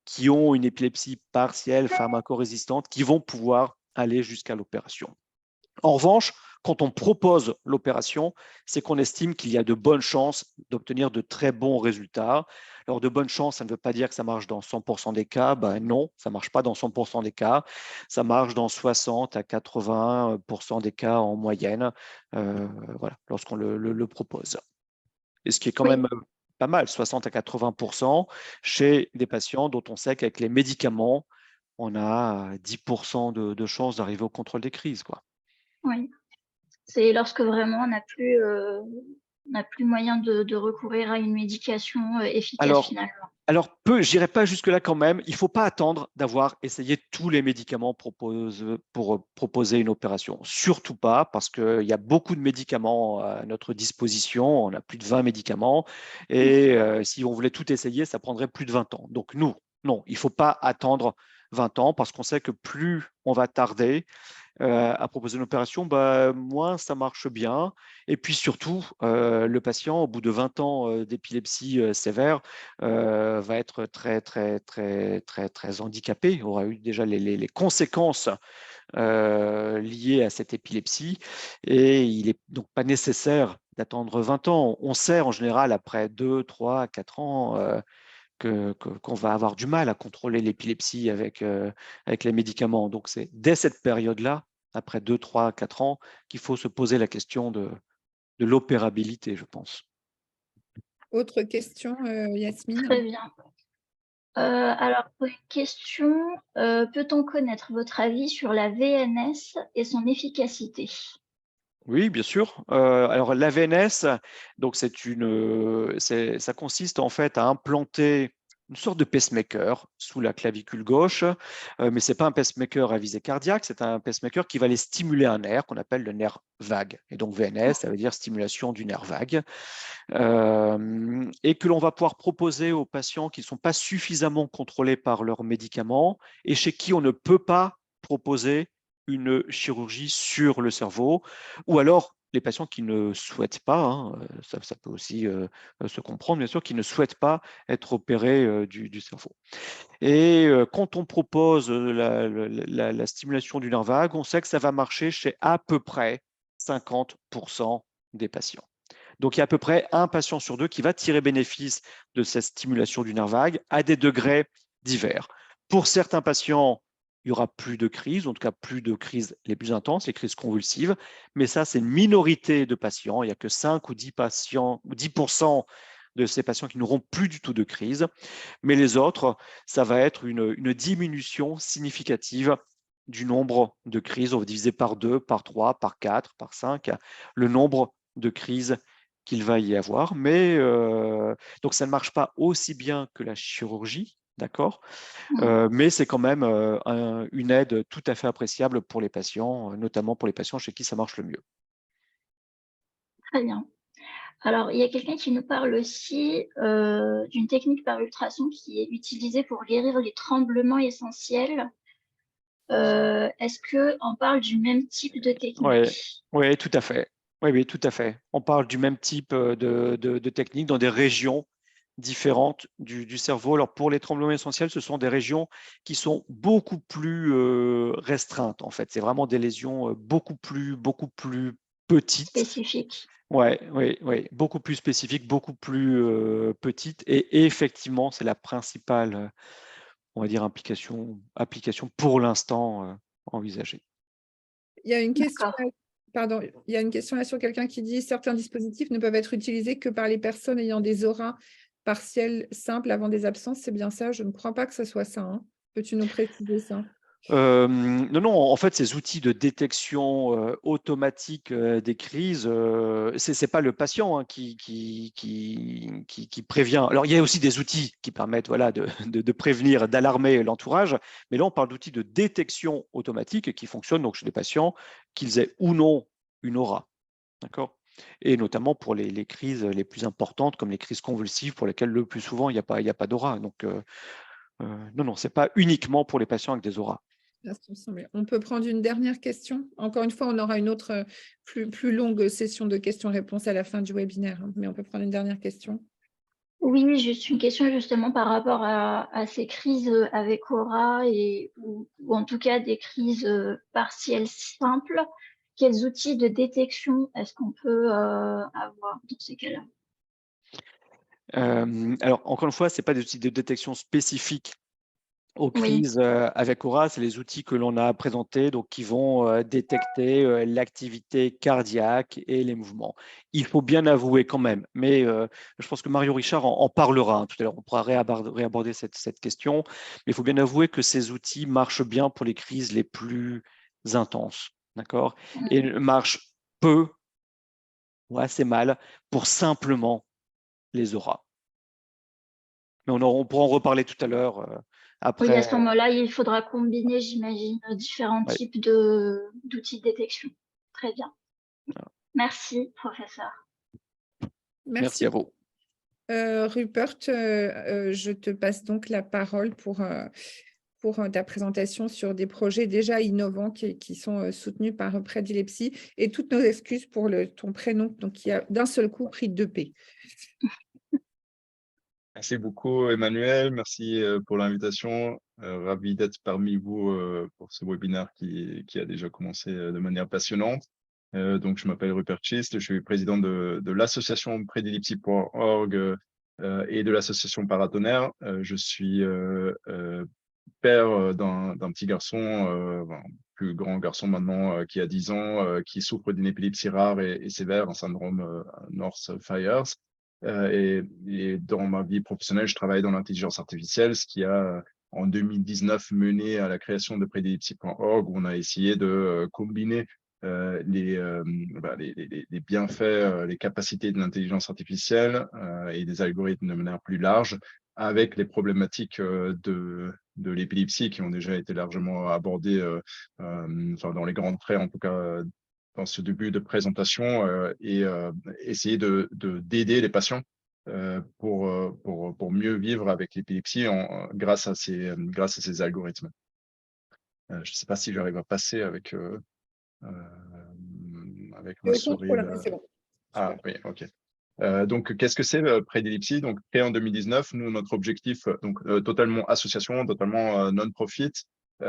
qui ont une épilepsie partielle pharmacorésistante qui vont pouvoir aller jusqu'à l'opération. En revanche, quand on propose l'opération, c'est qu'on estime qu'il y a de bonnes chances d'obtenir de très bons résultats. Alors, de bonnes chances, ça ne veut pas dire que ça marche dans 100% des cas. Ben non, ça ne marche pas dans 100% des cas. Ça marche dans 60 à 80% des cas en moyenne, voilà, lorsqu'on le propose. Et ce qui est quand Oui. même pas mal, 60 à 80% chez des patients dont on sait qu'avec les médicaments, on a 10% de chances d'arriver au contrôle des crises, quoi. Oui, c'est lorsque vraiment on n'a plus moyen de recourir à une médication efficace Alors, finalement. je n'irai pas jusque-là quand même. Il ne faut pas attendre d'avoir essayé tous les médicaments pour proposer une opération. Surtout pas, parce qu'il y a beaucoup de médicaments à notre disposition. On a plus de 20 médicaments. Et si on voulait tout essayer, ça prendrait plus de 20 ans. Donc, nous, non, il ne faut pas attendre 20 ans, parce qu'on sait que plus on va tarder, à proposer une opération, moins ça marche bien. Et puis surtout, le patient, au bout de 20 ans d'épilepsie sévère, va être très, très, très, très, très handicapé, aura eu déjà les conséquences liées à cette épilepsie. Et il n'est donc pas nécessaire d'attendre 20 ans. On sait en général, après 2, 3, 4 ans, qu'on va avoir du mal à contrôler l'épilepsie avec les médicaments. Donc, c'est dès cette période-là, après 2, 3, 4 ans, qu'il faut se poser la question de l'opérabilité, je pense. Autre question, Yasmine? Très bien. Alors pour une question, peut-on connaître votre avis sur la VNS et son efficacité? Oui, bien sûr. Alors l'AVNS, donc ça consiste en fait à implanter une sorte de pacemaker sous la clavicule gauche, mais c'est pas un pacemaker à visée cardiaque, c'est un pacemaker qui va aller stimuler un nerf qu'on appelle le nerf vague. Et donc VNS, ça veut dire stimulation du nerf vague, et que l'on va pouvoir proposer aux patients qui ne sont pas suffisamment contrôlés par leurs médicaments et chez qui on ne peut pas proposer une chirurgie sur le cerveau, ou alors les patients qui ne souhaitent pas, hein, ça peut aussi se comprendre, bien sûr, qui ne souhaitent pas être opérés du cerveau. Et quand on propose la stimulation du nerf vague, on sait que ça va marcher chez à peu près 50% des patients. Donc, il y a à peu près un patient sur deux qui va tirer bénéfice de cette stimulation du nerf vague à des degrés divers. Pour certains patients, il y aura plus de crises, en tout cas plus de crises les plus intenses, les crises convulsives, mais ça, c'est une minorité de patients. Il n'y a que 5 ou 10 patients, ou 10% de ces patients qui n'auront plus du tout de crise. Mais les autres, ça va être une diminution significative du nombre de crises. On va diviser par 2, par 3, par 4, par 5, le nombre de crises qu'il va y avoir. Mais donc, ça ne marche pas aussi bien que la chirurgie, d'accord, mais c'est quand même une aide tout à fait appréciable pour les patients, notamment pour les patients chez qui ça marche le mieux. Très bien. Alors, il y a quelqu'un qui nous parle aussi d'une technique par ultrason qui est utilisée pour guérir les tremblements essentiels. Est-ce qu'on parle du même type de Oui, technique? ouais, tout à fait. Oui, oui, tout à fait. On parle du même type de technique dans des régions différentes du cerveau. Alors, pour les tremblements essentiels, ce sont des régions qui sont beaucoup plus restreintes, en fait. C'est vraiment des lésions beaucoup plus petites. Spécifique. Ouais, oui, oui, beaucoup plus spécifiques, beaucoup plus petites. Et effectivement, c'est la principale, on va dire, application pour l'instant envisagée. Il y a une question D'accord. là, pardon, il y a une question là sur quelqu'un qui dit: «Certains dispositifs ne peuvent être utilisés que par les personnes ayant des auras partielles simples avant des absences». C'est bien ça? Je ne crois pas que ce soit ça, hein. Peux-tu nous préciser ça? Non, non, en fait, ces outils de détection automatique des crises, c'est pas le patient hein, qui prévient. Alors, il y a aussi des outils qui permettent voilà, de prévenir, d'alarmer l'entourage, mais là, on parle d'outils de détection automatique qui fonctionnent donc, chez les patients, qu'ils aient ou non une aura. D'accord? Et notamment pour les crises les plus importantes, comme les crises convulsives, pour lesquelles le plus souvent, il n'y a pas d'aura. Donc, non, non, ce n'est pas uniquement pour les patients avec des auras. Ah, ça me semblait. On peut prendre une dernière question? Encore une fois, on aura une autre, plus longue session de questions-réponses à la fin du webinaire, hein, mais on peut prendre une dernière question. Oui, juste une question justement par rapport à ces crises avec aura ou en tout cas des crises partielles simples. Quels outils de détection est-ce qu'on peut avoir dans ces cas-là? Alors, encore une fois, ce n'est pas des outils de détection spécifiques aux Oui, crises avec aura, c'est les outils que l'on a présentés, donc qui vont détecter l'activité cardiaque et les mouvements. Il faut bien avouer quand même, mais je pense que Mario Richard en parlera hein, tout à l'heure, on pourra réaborder cette question, mais il faut bien avouer que ces outils marchent bien pour les crises les plus intenses, d'accord? Et marchent peu ou assez mal pour simplement les auras. Mais on pourra en reparler tout à l'heure oui, à après. ce moment-là, il faudra combiner, j'imagine, différents Ouais, types d'outils de détection. Très bien. Merci, professeur. merci à Merci. vous. Rupert, je te passe donc la parole pour ta présentation sur des projets déjà innovants qui sont soutenus par Prédilepsie et toutes nos excuses pour ton prénom donc, qui a d'un seul coup pris 2 P. Merci beaucoup, Emmanuel. Merci pour l'invitation. Ravi d'être parmi vous pour ce webinaire qui a déjà commencé de manière passionnante. Donc, je m'appelle Rupert Chist, je suis président de l'association Prédilepsie.org et de l'association Paratonnerre. Je suis père d'un petit garçon, plus grand garçon maintenant, qui a 10 ans, qui souffre d'une épilepsie rare et sévère, un syndrome North Fires. Et dans ma vie professionnelle, je travaille dans l'intelligence artificielle, ce qui a en 2019 mené à la création de predilipsy.org, où on a essayé de combiner les bienfaits, les capacités de l'intelligence artificielle et des algorithmes de manière plus large avec les problématiques de l'épilepsie qui ont déjà été largement abordées enfin, dans les grands traits, en tout cas dans ce début de présentation, et essayer d'aider les patients pour mieux vivre avec l'épilepsie grâce à ces algorithmes. Je ne sais pas si j'arrive à passer avec ma souris. Contrôle, là, c'est bon. Ah Super. oui, ok. Donc, qu'est-ce que c'est Predilipsy? Donc, créé en 2019, nous, notre objectif, donc totalement association, totalement non-profit. Toutes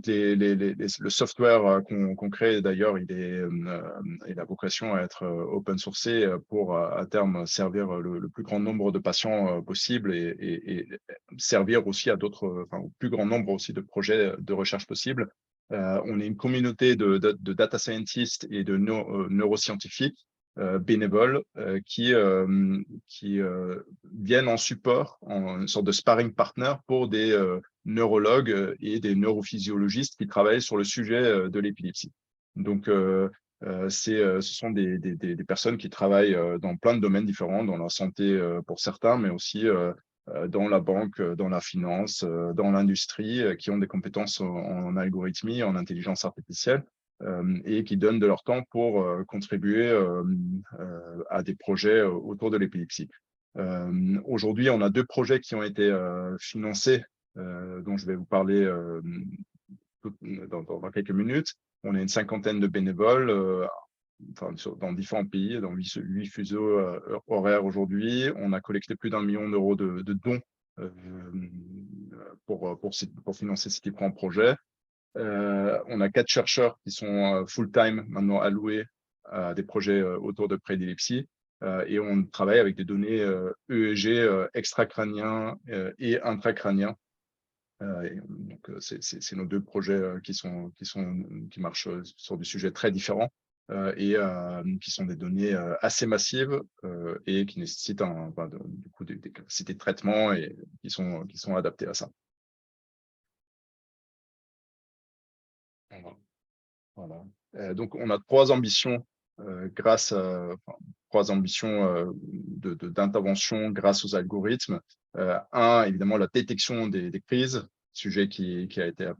le software qu'on crée, d'ailleurs, il a vocation à être open sourcé pour, à terme, servir le plus grand nombre de patients possible et servir aussi à d'autres, enfin, au plus grand nombre aussi de projets de recherche possibles. On est une communauté de data scientists et de neuroscientifiques bénévoles qui viennent en support, en une sorte de sparring partner pour des neurologues et des neurophysiologistes qui travaillent sur le sujet de l'épilepsie. Donc, ce sont des personnes qui travaillent dans plein de domaines différents, dans la santé pour certains, mais aussi dans la banque, dans la finance, dans l'industrie, qui ont des compétences en algorithmie, en intelligence artificielle, et qui donnent de leur temps pour contribuer à des projets autour de l'épilepsie. Aujourd'hui, on a 2 projets qui ont été financés, dont je vais vous parler dans quelques minutes. On a une 50aine de bénévoles, enfin, dans différents pays, dans 8 fuseaux horaires aujourd'hui. On a collecté plus d'1 million d'euros de dons pour financer ces différents projets. On a 4 chercheurs qui sont full-time maintenant alloués à des projets autour de prédilepsie. Et on travaille avec des données EEG extracrâniens et intracrâniens. Donc, c'est nos 2 projets qui marchent sur des sujets très différents et qui sont des données assez massives et qui nécessitent du coup des capacités de traitement et qui sont adaptées à ça. Voilà. Donc, on a 3 ambitions d'intervention grâce aux algorithmes. Un, évidemment, la détection des crises, sujet qui a été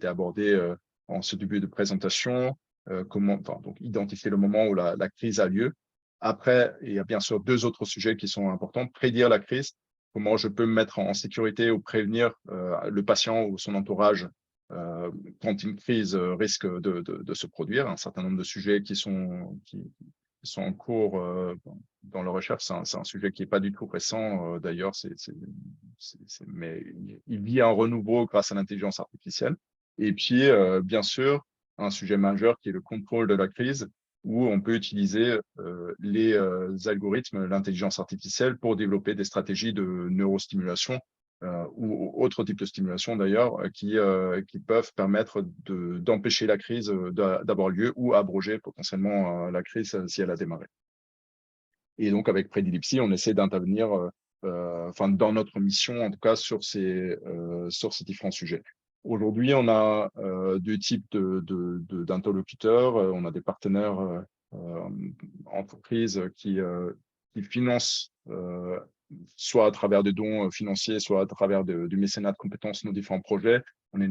abordé en ce début de présentation. Donc, identifier le moment où la crise a lieu. Après, il y a bien sûr 2 autres sujets qui sont importants. Prédire la crise, comment je peux me mettre en sécurité ou prévenir le patient ou son entourage quand une crise risque de se produire. Un certain nombre de sujets qui sont en cours dans la recherche. C'est un sujet qui n'est pas du tout récent, d'ailleurs, mais il vit un renouveau grâce à l'intelligence artificielle. Et puis, bien sûr, un sujet majeur qui est le contrôle de la crise, où on peut utiliser les algorithmes, l'intelligence artificielle pour développer des stratégies de neurostimulation ou autres types de stimulation d'ailleurs, qui peuvent permettre d'empêcher la crise d'avoir lieu ou abroger potentiellement la crise si elle a démarré. Et donc, avec Predilipsy, on essaie d'intervenir, enfin, dans notre mission, en tout cas, sur ces différents sujets. Aujourd'hui, on a 2 types d'interlocuteurs. On a des partenaires entreprises qui financent soit à travers des dons financiers, soit à travers du mécénat de compétences nos différents projets. On a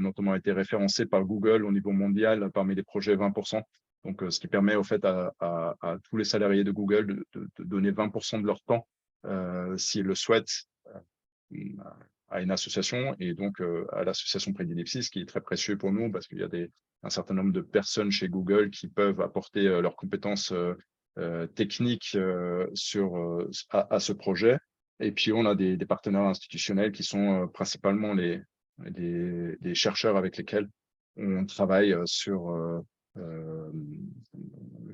notamment été référencé par Google au niveau mondial parmi les projets 20%. Donc, ce qui permet au fait à tous les salariés de Google de donner 20% de leur temps, s'ils le souhaitent, à une association et donc à l'association Predilipsy, ce qui est très précieux pour nous parce qu'il y a un certain nombre de personnes chez Google qui peuvent apporter leurs compétences techniques à ce projet. Et puis, on a des partenaires institutionnels qui sont principalement les chercheurs avec lesquels on travaille sur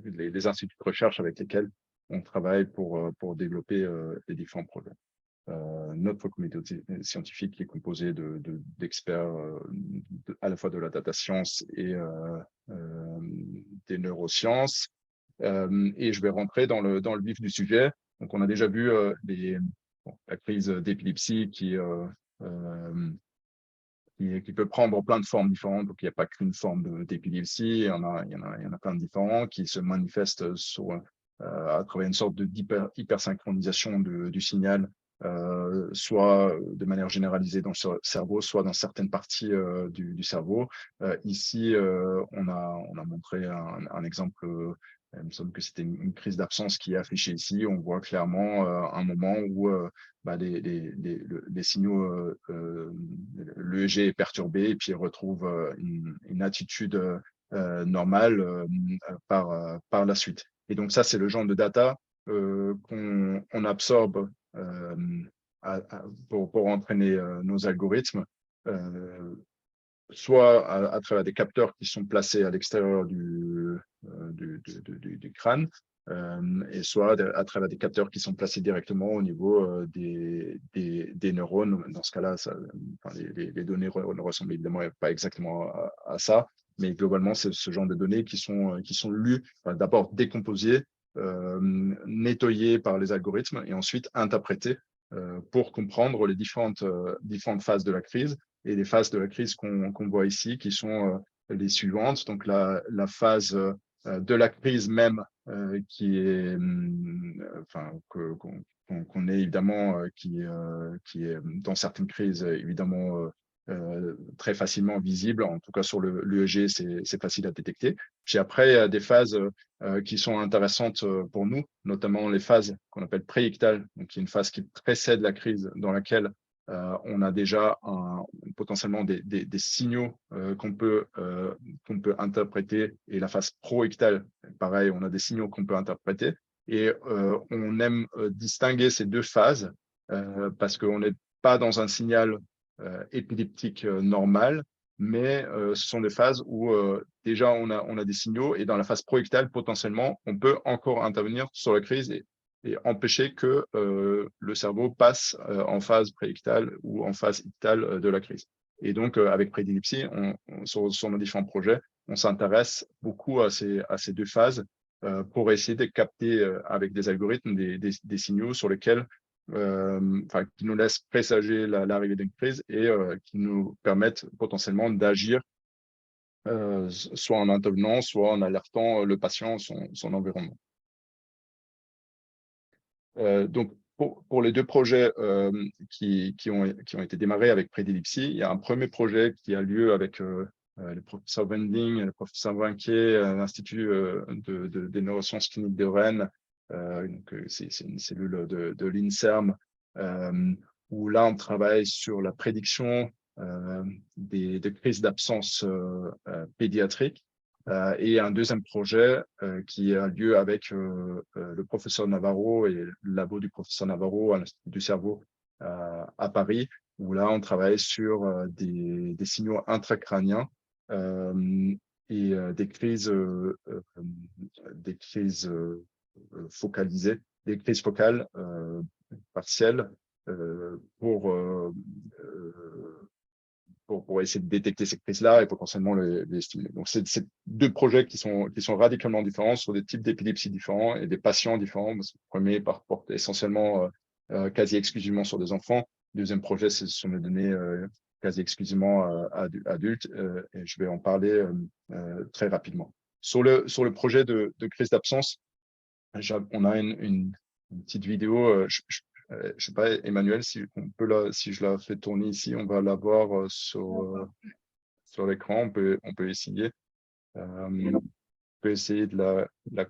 les instituts de recherche avec lesquels on travaille pour développer les différents projets. Notre communauté scientifique qui est composée d'experts à la fois de la data science et des neurosciences. Et je vais rentrer dans le vif du sujet. Donc, on a déjà vu la crise d'épilepsie qui peut prendre plein de formes différentes. Donc, il n'y a pas qu'une forme d'épilepsie. Il y en a plein de différents qui se manifestent à travers une sorte d'hypersynchronisation du signal, soit de manière généralisée dans le cerveau, soit dans certaines parties du cerveau. Ici, on a montré un exemple. Il me semble que c'était une crise d'absence qui est affichée ici. On voit clairement un moment où les signaux, l'EEG est perturbé et puis il retrouve une attitude normale par la suite. Et donc ça, c'est le genre de data qu'on absorbe pour entraîner nos algorithmes, soit à travers des capteurs qui sont placés à l'extérieur du crâne, et soit à travers des capteurs qui sont placés directement au niveau des neurones. Dans ce cas-là, les données ne ressemblent évidemment pas exactement à ça, mais globalement, c'est ce genre de données qui sont lues, d'abord décomposées, nettoyées par les algorithmes et ensuite interprétées pour comprendre les différentes phases de la crise. Et les phases de la crise qu'on voit ici, qui sont les suivantes. Donc, la phase de la crise même, qui est, qu'on est évidemment, qui est dans certaines crises, évidemment, très facilement visible. En tout cas, sur l'EEG, c'est facile à détecter. Puis après, il y a des phases qui sont intéressantes pour nous, notamment les phases qu'on appelle préictales, donc une phase qui précède la crise, dans laquelle on a déjà potentiellement des signaux qu'on peut interpréter, et la phase proictale, pareil, on a des signaux qu'on peut interpréter, et on aime distinguer ces deux phases parce qu'on n'est pas dans un signal épileptique normal, mais ce sont des phases où déjà on a des signaux, et dans la phase proictale, potentiellement, on peut encore intervenir sur la crise et empêcher que le cerveau passe en phase préictale ou en phase ictale de la crise. Et donc, avec Prédilepsie, sur nos différents projets, on s'intéresse beaucoup à ces deux phases pour essayer de capter avec des algorithmes des signaux sur lesquels, qui nous laissent présager l'arrivée d'une crise et qui nous permettent potentiellement d'agir soit en intervenant, soit en alertant le patient, son environnement. Donc, pour les deux projets qui ont été démarrés avec Prédilepsie, il y a un premier projet qui a lieu avec le professeur Wendling et le professeur Vinquier à l'Institut des neurosciences cliniques de Rennes. C'est une cellule de l'INSERM, où là, on travaille sur la prédiction des crises d'absence pédiatrique. Et un deuxième projet qui a lieu avec le professeur Navarro et le labo du professeur Navarro à l'Institut du cerveau à Paris, où là, on travaille sur des signaux intracrâniens et des crises focalisées, des crises focales partielles pour essayer de détecter ces crises-là et potentiellement les stimuler. Donc, c'est deux projets qui sont radicalement différents sur des types d'épilepsie différents et des patients différents. Le premier porte essentiellement, quasi exclusivement sur des enfants. Le deuxième projet, ce sont des données quasi exclusivement adultes, et je vais en parler très rapidement. Sur le projet de crise d'absence, on a une petite vidéo. Je sais pas, Emmanuel, si je la fais tourner ici, on va la voir sur l'écran. On peut essayer. On peut essayer de la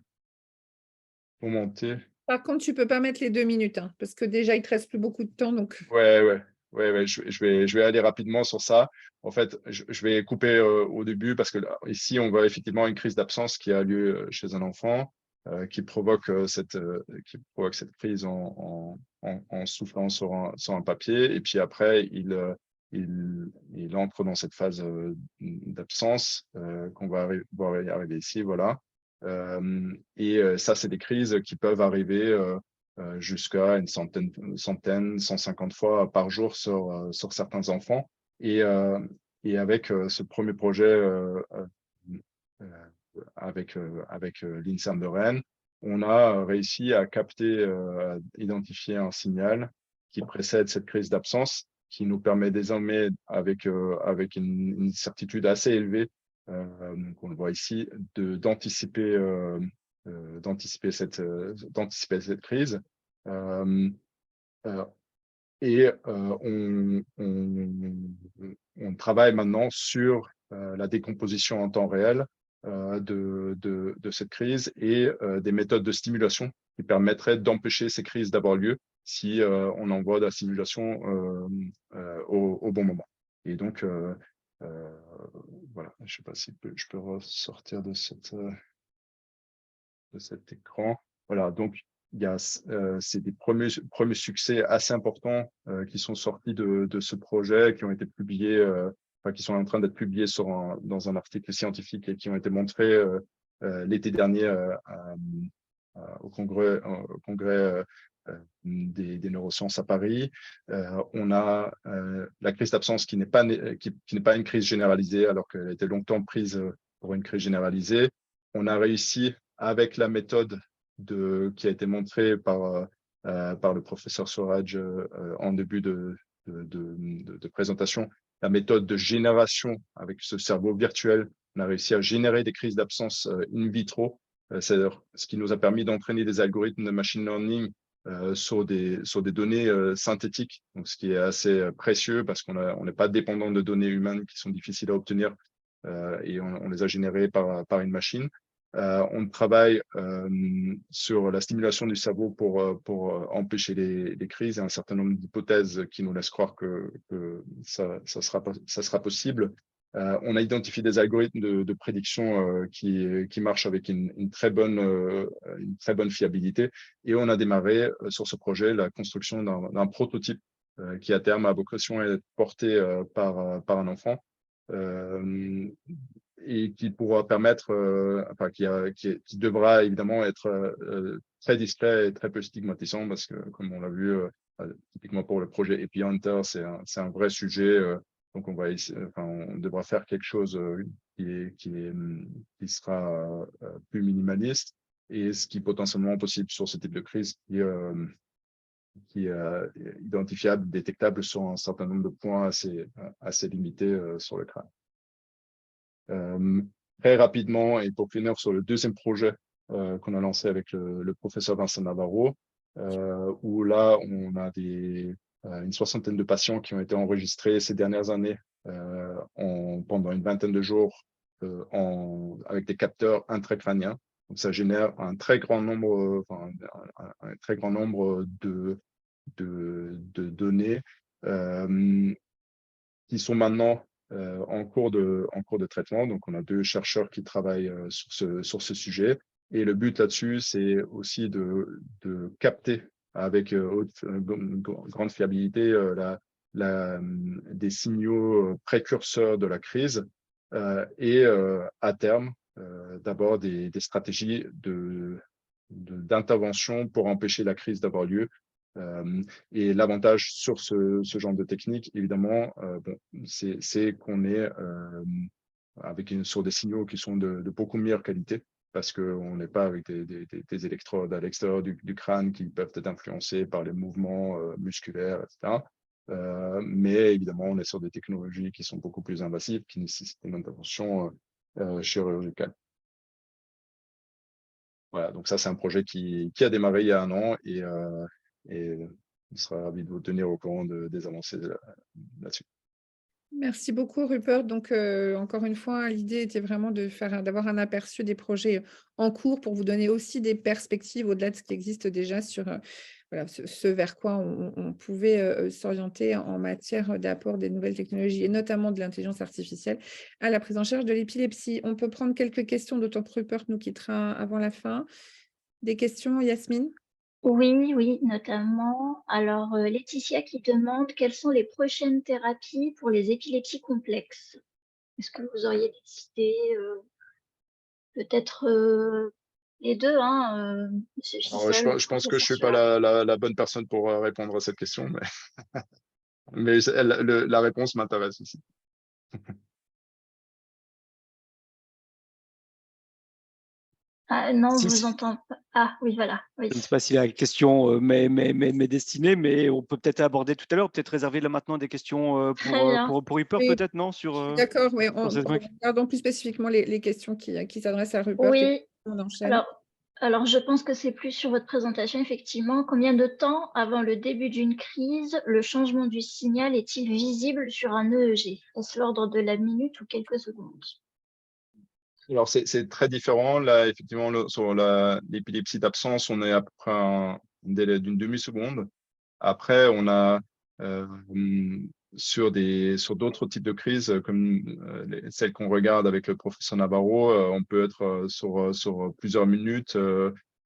commenter. Par contre, tu peux pas mettre les 2 minutes, hein, parce que déjà, il te reste plus beaucoup de temps. Donc... Ouais, je vais aller rapidement sur ça. En fait, je vais couper au début parce que là, ici, on voit effectivement une crise d'absence qui a lieu chez un enfant. Qui provoque cette crise en soufflant sur un papier, et puis après il entre dans cette phase d'absence qu'on va voir y arriver ici, voilà. Et ça, c'est des crises qui peuvent arriver jusqu'à une centaine, 150 fois par jour sur certains enfants. Et avec ce premier projet avec l'INSERM de Rennes, on a réussi à capter, à identifier un signal qui précède cette crise d'absence, qui nous permet désormais, avec une certitude assez élevée, donc on le voit ici, d'anticiper cette crise. Et on travaille maintenant sur la décomposition en temps réel de cette crise et des méthodes de stimulation qui permettraient d'empêcher ces crises d'avoir lieu si on envoie de la stimulation au bon moment. Et donc, voilà, je ne sais pas si je peux ressortir de cet écran. Voilà, donc c'est des premiers succès assez importants qui sont sortis de ce projet, qui ont été publiés, qui sont en train d'être publiés dans un article scientifique et qui ont été montrés l'été dernier au congrès des neurosciences à Paris. On a la crise d'absence qui n'est pas une crise généralisée, alors qu'elle a été longtemps prise pour une crise généralisée. On a réussi avec la méthode qui a été montrée par le professeur Swaraj en début de présentation, la méthode de génération avec ce cerveau virtuel. On a réussi à générer des crises d'absence in vitro, c'est-à-dire ce qui nous a permis d'entraîner des algorithmes de machine learning sur des données synthétiques, donc ce qui est assez précieux parce qu'on n'est pas dépendant de données humaines qui sont difficiles à obtenir et on les a générées par une machine. On travaille sur la stimulation du cerveau pour empêcher les crises et un certain nombre d'hypothèses qui nous laissent croire que ça sera possible. On a identifié des algorithmes de prédiction qui marchent avec une très bonne fiabilité et on a démarré sur ce projet la construction d'un prototype qui à terme a vocation à être porté par un enfant. Et qui pourra permettre, qui devra évidemment être très discret et très peu stigmatisant parce que, comme on l'a vu, typiquement pour le projet EpiHunter, c'est un vrai sujet. Donc, on devra faire quelque chose qui sera plus minimaliste et ce qui est potentiellement possible sur ce type de crise qui est identifiable, détectable sur un certain nombre de points assez limités sur le crâne. Très rapidement, et pour finir sur le deuxième projet qu'on a lancé avec le professeur Vincent Navarro, où là, on a une soixantaine de patients qui ont été enregistrés ces dernières années pendant une vingtaine de jours avec des capteurs intracrâniens. Donc, ça génère un très grand nombre, de données qui sont maintenant en cours de traitement. Donc, on a 2 chercheurs qui travaillent sur ce sujet. Et le but là-dessus, c'est aussi de capter avec grande fiabilité des signaux précurseurs de la crise et à terme, d'abord des stratégies d'intervention pour empêcher la crise d'avoir lieu. Et l'avantage sur ce genre de technique, évidemment, c'est qu'on est sur des signaux qui sont de beaucoup meilleure qualité parce qu'on n'est pas avec des électrodes à l'extérieur du crâne qui peuvent être influencés par les mouvements musculaires, etc. Mais évidemment, on est sur des technologies qui sont beaucoup plus invasives, qui nécessitent une intervention chirurgicale. Voilà, donc ça, c'est un projet qui a démarré il y a 1 an et on sera ravis de vous tenir au courant des avancées là-dessus. Merci beaucoup, Rupert. Donc, encore une fois, l'idée était vraiment d'avoir un aperçu des projets en cours pour vous donner aussi des perspectives au-delà de ce qui existe déjà sur voilà, ce vers quoi on pouvait s'orienter en matière d'apport des nouvelles technologies et notamment de l'intelligence artificielle à la prise en charge de l'épilepsie. On peut prendre quelques questions, d'autant que Rupert nous quittera avant la fin. Des questions, Yasmine? Oui, notamment. Alors, Laetitia qui demande quelles sont les prochaines thérapies pour les épilepsies complexes. Est-ce que vous auriez des idées, peut-être les 2, hein, Monsieur Alors, Gissel, je pense que je professeur suis pas Surage. la bonne personne pour répondre à cette question, mais la réponse m'intéresse aussi. Ah non, Si, je vous entends pas. Ah oui, voilà. Oui. je ne sais pas si la question m'est destinée, mais on peut peut-être aborder tout à l'heure, peut-être réserver là maintenant des questions Très bien. pour Rupert, Oui, peut-être, non, sur, d'accord, oui, sur cette regardons plus spécifiquement les questions qui s'adressent à Rupert et Oui, on enchaîne. alors je pense que c'est plus sur votre présentation, effectivement. Combien de temps avant le début d'une crise, le changement du signal est-il visible sur un EEG? Est-ce l'ordre de la minute ou quelques secondes? Alors, c'est très différent. Là, effectivement, sur l'épilepsie d'absence, on est à peu près un délai d'une demi-seconde. Après, on a sur d'autres types de crises, comme celles qu'on regarde avec le professeur Navarro, on peut être sur plusieurs minutes,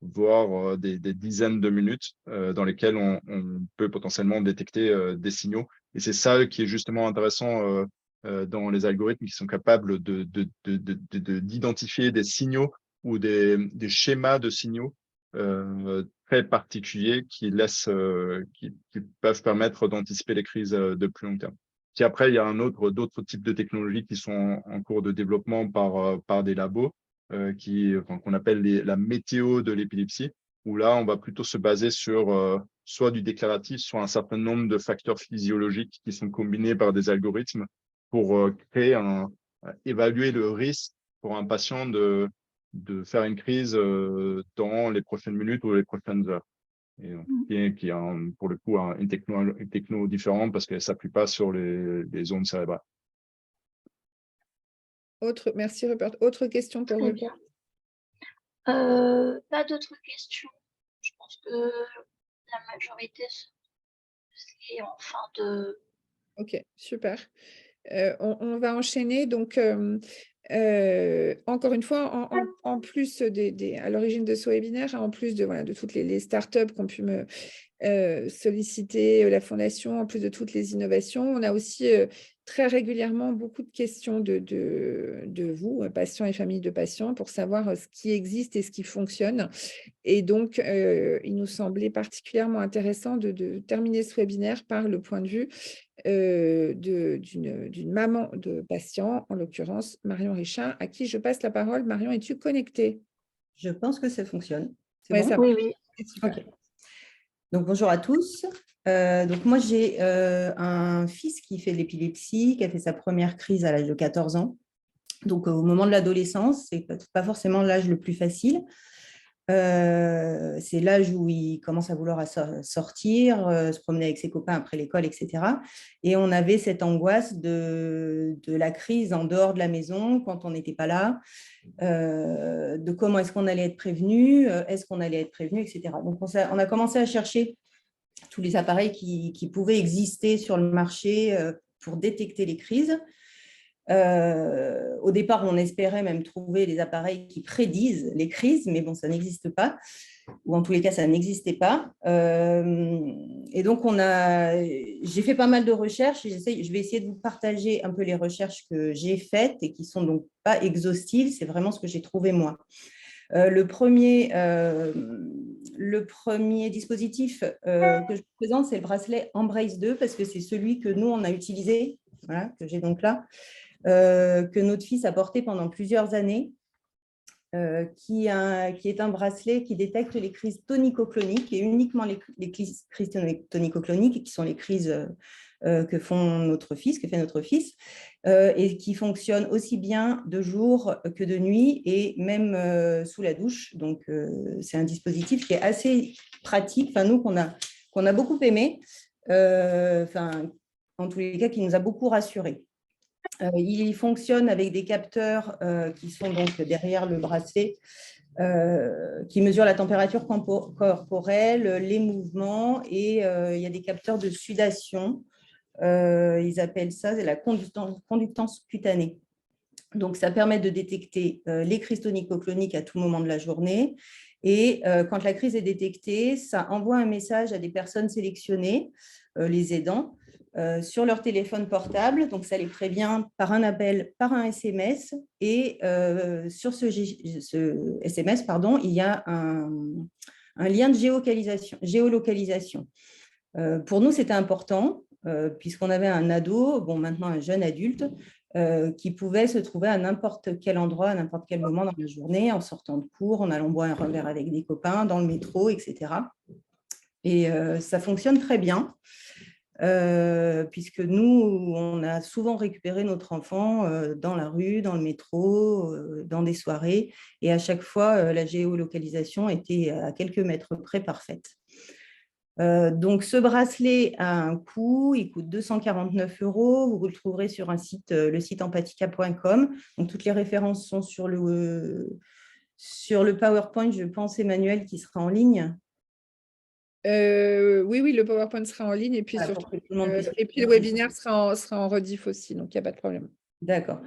voire des dizaines de minutes, dans lesquelles on peut potentiellement détecter des signaux. Et c'est ça qui est justement intéressant dans les algorithmes qui sont capables d'identifier des signaux ou des schémas de signaux très particuliers qui peuvent permettre d'anticiper les crises de plus long terme. Puis après, il y a d'autres types de technologies qui sont en cours de développement par des labos qu'on appelle la météo de l'épilepsie, où là, on va plutôt se baser sur soit du déclaratif, soit un certain nombre de facteurs physiologiques qui sont combinés par des algorithmes pour évaluer le risque pour un patient de faire une crise dans les prochaines minutes ou les prochaines heures. Et donc, qui est pour le coup une techno différente parce qu'elle ne s'appuie pas sur les ondes cérébrales. Merci Rupert. Autre question pour Très Rupert? bien. Pas d'autres questions. Je pense que la majorité c'est en fin de... Ok, super. On va enchaîner. Donc, encore une fois, en plus à l'origine de ce webinaire, en plus de toutes les startups qui ont pu me solliciter la Fondation, en plus de toutes les innovations, on a aussi très régulièrement beaucoup de questions de vous, patients et familles de patients, pour savoir ce qui existe et ce qui fonctionne. Et donc, il nous semblait particulièrement intéressant de terminer ce webinaire par le point de vue d'une maman de patient, en l'occurrence Marion Richard, à qui je passe la parole. Marion, es-tu connectée? Je pense que ça fonctionne. C'est Ouais, bon? ça Oui, marche. oui. Super. Ok. Donc, bonjour à tous. Donc, moi, j'ai un fils qui fait de l'épilepsie, qui a fait sa première crise à l'âge de 14 ans. Donc, au moment de l'adolescence, ce n'est pas forcément l'âge le plus facile. C'est l'âge où il commence à vouloir sortir, se promener avec ses copains après l'école, etc. Et on avait cette angoisse de la crise en dehors de la maison, quand on n'était pas là, de comment est-ce qu'on allait être prévenu, etc. Donc, on a commencé à chercher tous les appareils qui pouvaient exister sur le marché pour détecter les crises. Au départ, on espérait même trouver des appareils qui prédisent les crises, mais bon, ça n'existe pas, ou en tous les cas, ça n'existait pas. Et donc, j'ai fait pas mal de recherches. Je vais essayer de vous partager un peu les recherches que j'ai faites et qui ne sont donc pas exhaustives. C'est vraiment ce que j'ai trouvé moi. Le premier dispositif que je vous présente, c'est le bracelet Embrace 2, parce que c'est celui que nous, on a utilisé, voilà, que j'ai donc là, que notre fils a porté pendant plusieurs années, qui est un bracelet qui détecte les crises tonico-cloniques, et uniquement les crises tonico-cloniques, qui sont les crises que fait notre fils, et qui fonctionnent aussi bien de jour que de nuit, et même sous la douche. Donc, c'est un dispositif qui est assez pratique, nous, qu'on a beaucoup aimé, en tous les cas, qui nous a beaucoup rassurés. Il fonctionne avec des capteurs qui sont donc derrière le bracelet, qui mesurent la température corporelle, les mouvements, et il y a des capteurs de sudation. Ils appellent ça la conductance cutanée. Donc, ça permet de détecter les crises tonico-cloniques à tout moment de la journée. Et quand la crise est détectée, ça envoie un message à des personnes sélectionnées, les aidants, sur leur téléphone portable. Donc, ça les prévient par un appel, par un SMS. Et sur ce SMS, il y a un lien de géolocalisation. Pour nous, c'était important, puisqu'on avait un ado, maintenant un jeune adulte, qui pouvaient se trouver à n'importe quel endroit, à n'importe quel moment dans la journée, en sortant de cours, en allant boire un verre avec des copains, dans le métro, etc. Et ça fonctionne très bien, puisque nous, on a souvent récupéré notre enfant dans la rue, dans le métro, dans des soirées, et à chaque fois, la géolocalisation était à quelques mètres près parfaite. Donc, ce bracelet a un coût, il coûte 249 €. Vous le trouverez sur le site empatica.com. Donc, toutes les références sont sur le PowerPoint, je pense, Emmanuel, qui sera en ligne. Oui, le PowerPoint sera en ligne et puis, Voilà, pour que tout le monde puisse et puis le webinaire sera en rediff aussi, donc il n'y a pas de problème. D'accord.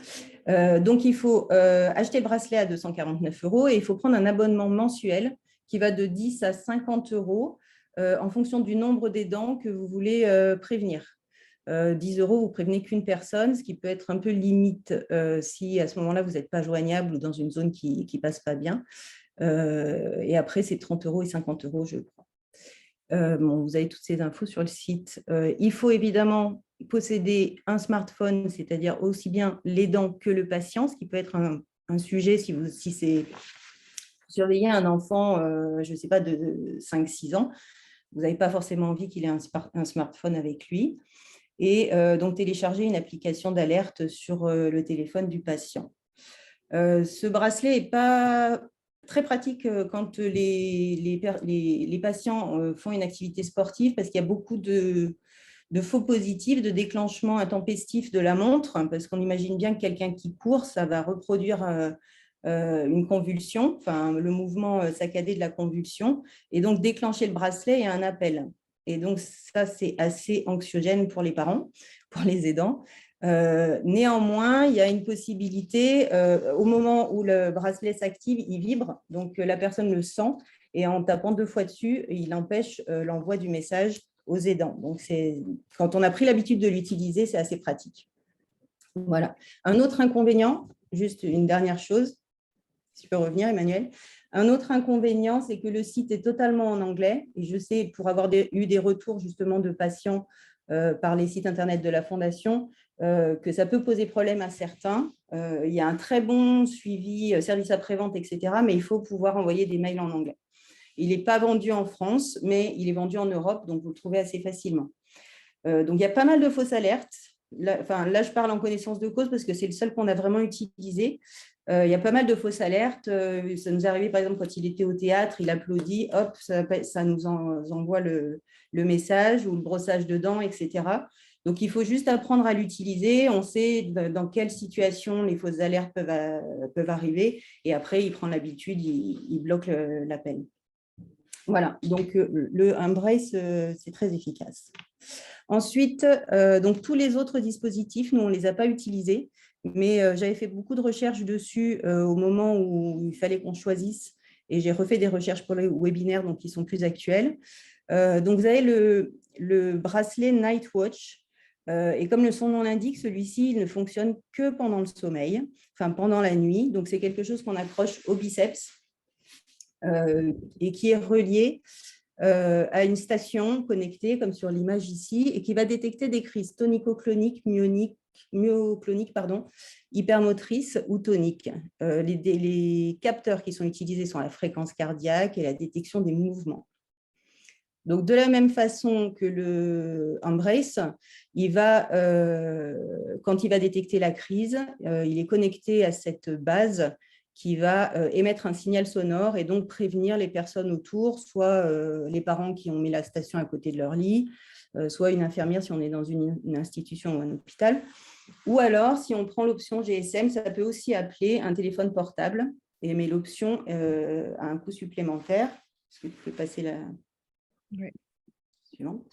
Donc, il faut acheter le bracelet à 249 € et il faut prendre un abonnement mensuel qui va de 10 à 50 € en fonction du nombre d'aidants que vous voulez prévenir. 10 €, vous prévenez qu'une personne, ce qui peut être un peu limite si à ce moment-là, vous n'êtes pas joignable ou dans une zone qui ne passe pas bien. Et après, c'est 30 € et 50 €, je crois. Bon, vous avez toutes ces infos sur le site. Il faut évidemment posséder un smartphone, c'est-à-dire aussi bien l'aidant que le patient, ce qui peut être un sujet si c'est surveiller un enfant, je ne sais pas, de 5-6 ans. Vous n'avez pas forcément envie qu'il ait un smartphone avec lui. Et donc, télécharger une application d'alerte sur le téléphone du patient. Ce bracelet n'est pas très pratique quand les patients font une activité sportive parce qu'il y a beaucoup de faux positifs, de déclenchement intempestif de la montre, parce qu'on imagine bien que quelqu'un qui court, ça va reproduire une convulsion, enfin le mouvement saccadé de la convulsion, et donc déclencher le bracelet et un appel. Et donc ça, c'est assez anxiogène pour les parents, pour les aidants. Néanmoins, il y a une possibilité, au moment où le bracelet s'active, il vibre, donc la personne le sent, et en tapant 2 fois dessus, il empêche l'envoi du message aux aidants. Donc, quand on a pris l'habitude de l'utiliser, c'est assez pratique. Voilà. Un autre inconvénient, juste une dernière chose, si je peux revenir, Emmanuel. Un autre inconvénient, c'est que le site est totalement en anglais. Et je sais, pour avoir eu des retours justement de patients par les sites internet de la Fondation, que ça peut poser problème à certains. Il y a un très bon suivi, service après-vente, etc. Mais il faut pouvoir envoyer des mails en anglais. Il n'est pas vendu en France, mais il est vendu en Europe, donc vous le trouvez assez facilement. Donc, il y a pas mal de fausses alertes. Là, je parle en connaissance de cause parce que c'est le seul qu'on a vraiment utilisé. Il y a pas mal de fausses alertes. Ça nous est arrivé, par exemple, quand il était au théâtre, il applaudit, hop, ça nous envoie le message ou le brossage de dents, etc. Donc, il faut juste apprendre à l'utiliser. On sait dans quelle situation les fausses alertes peuvent arriver. Et après, il prend l'habitude, il bloque l'appel. Voilà, donc un brace, c'est très efficace. Ensuite, donc tous les autres dispositifs, nous, on ne les a pas utilisés, mais j'avais fait beaucoup de recherches dessus au moment où il fallait qu'on choisisse, et j'ai refait des recherches pour les webinaires, donc qui sont plus actuels. Donc, vous avez le bracelet Night Watch, et comme son nom l'indique, celui-ci, il ne fonctionne que pendant le sommeil, enfin pendant la nuit, donc c'est quelque chose qu'on accroche au biceps, et qui est relié à une station connectée, comme sur l'image ici, et qui va détecter des crises tonico-cloniques, myocloniques, hypermotrices ou toniques. Les capteurs qui sont utilisés sont la fréquence cardiaque et la détection des mouvements. Donc, de la même façon que le Embrace, quand il va détecter la crise, il est connecté à cette base qui va émettre un signal sonore et donc prévenir les personnes autour, soit les parents qui ont mis la station à côté de leur lit, soit une infirmière si on est dans une institution ou un hôpital. Ou alors, si on prend l'option GSM, ça peut aussi appeler un téléphone portable, mais l'option a un coût supplémentaire. Est-ce que tu peux passer la suivante ?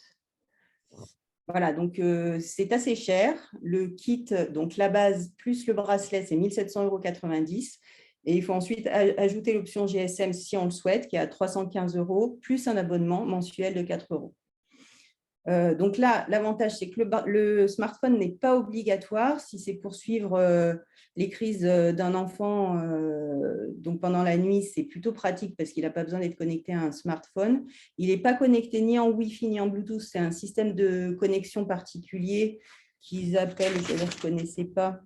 Voilà, donc c'est assez cher. Le kit, donc la base plus le bracelet, c'est 1 700,90 €. Et il faut ensuite ajouter l'option GSM si on le souhaite, qui est à 315 €, plus un abonnement mensuel de 4 €. Donc là, l'avantage, c'est que le smartphone n'est pas obligatoire si c'est pour suivre les crises d'un enfant. Donc pendant la nuit, c'est plutôt pratique parce qu'il n'a pas besoin d'être connecté à un smartphone. Il n'est pas connecté ni en Wi-Fi ni en Bluetooth. C'est un système de connexion particulier qu'ils appellent, je ne connaissais pas,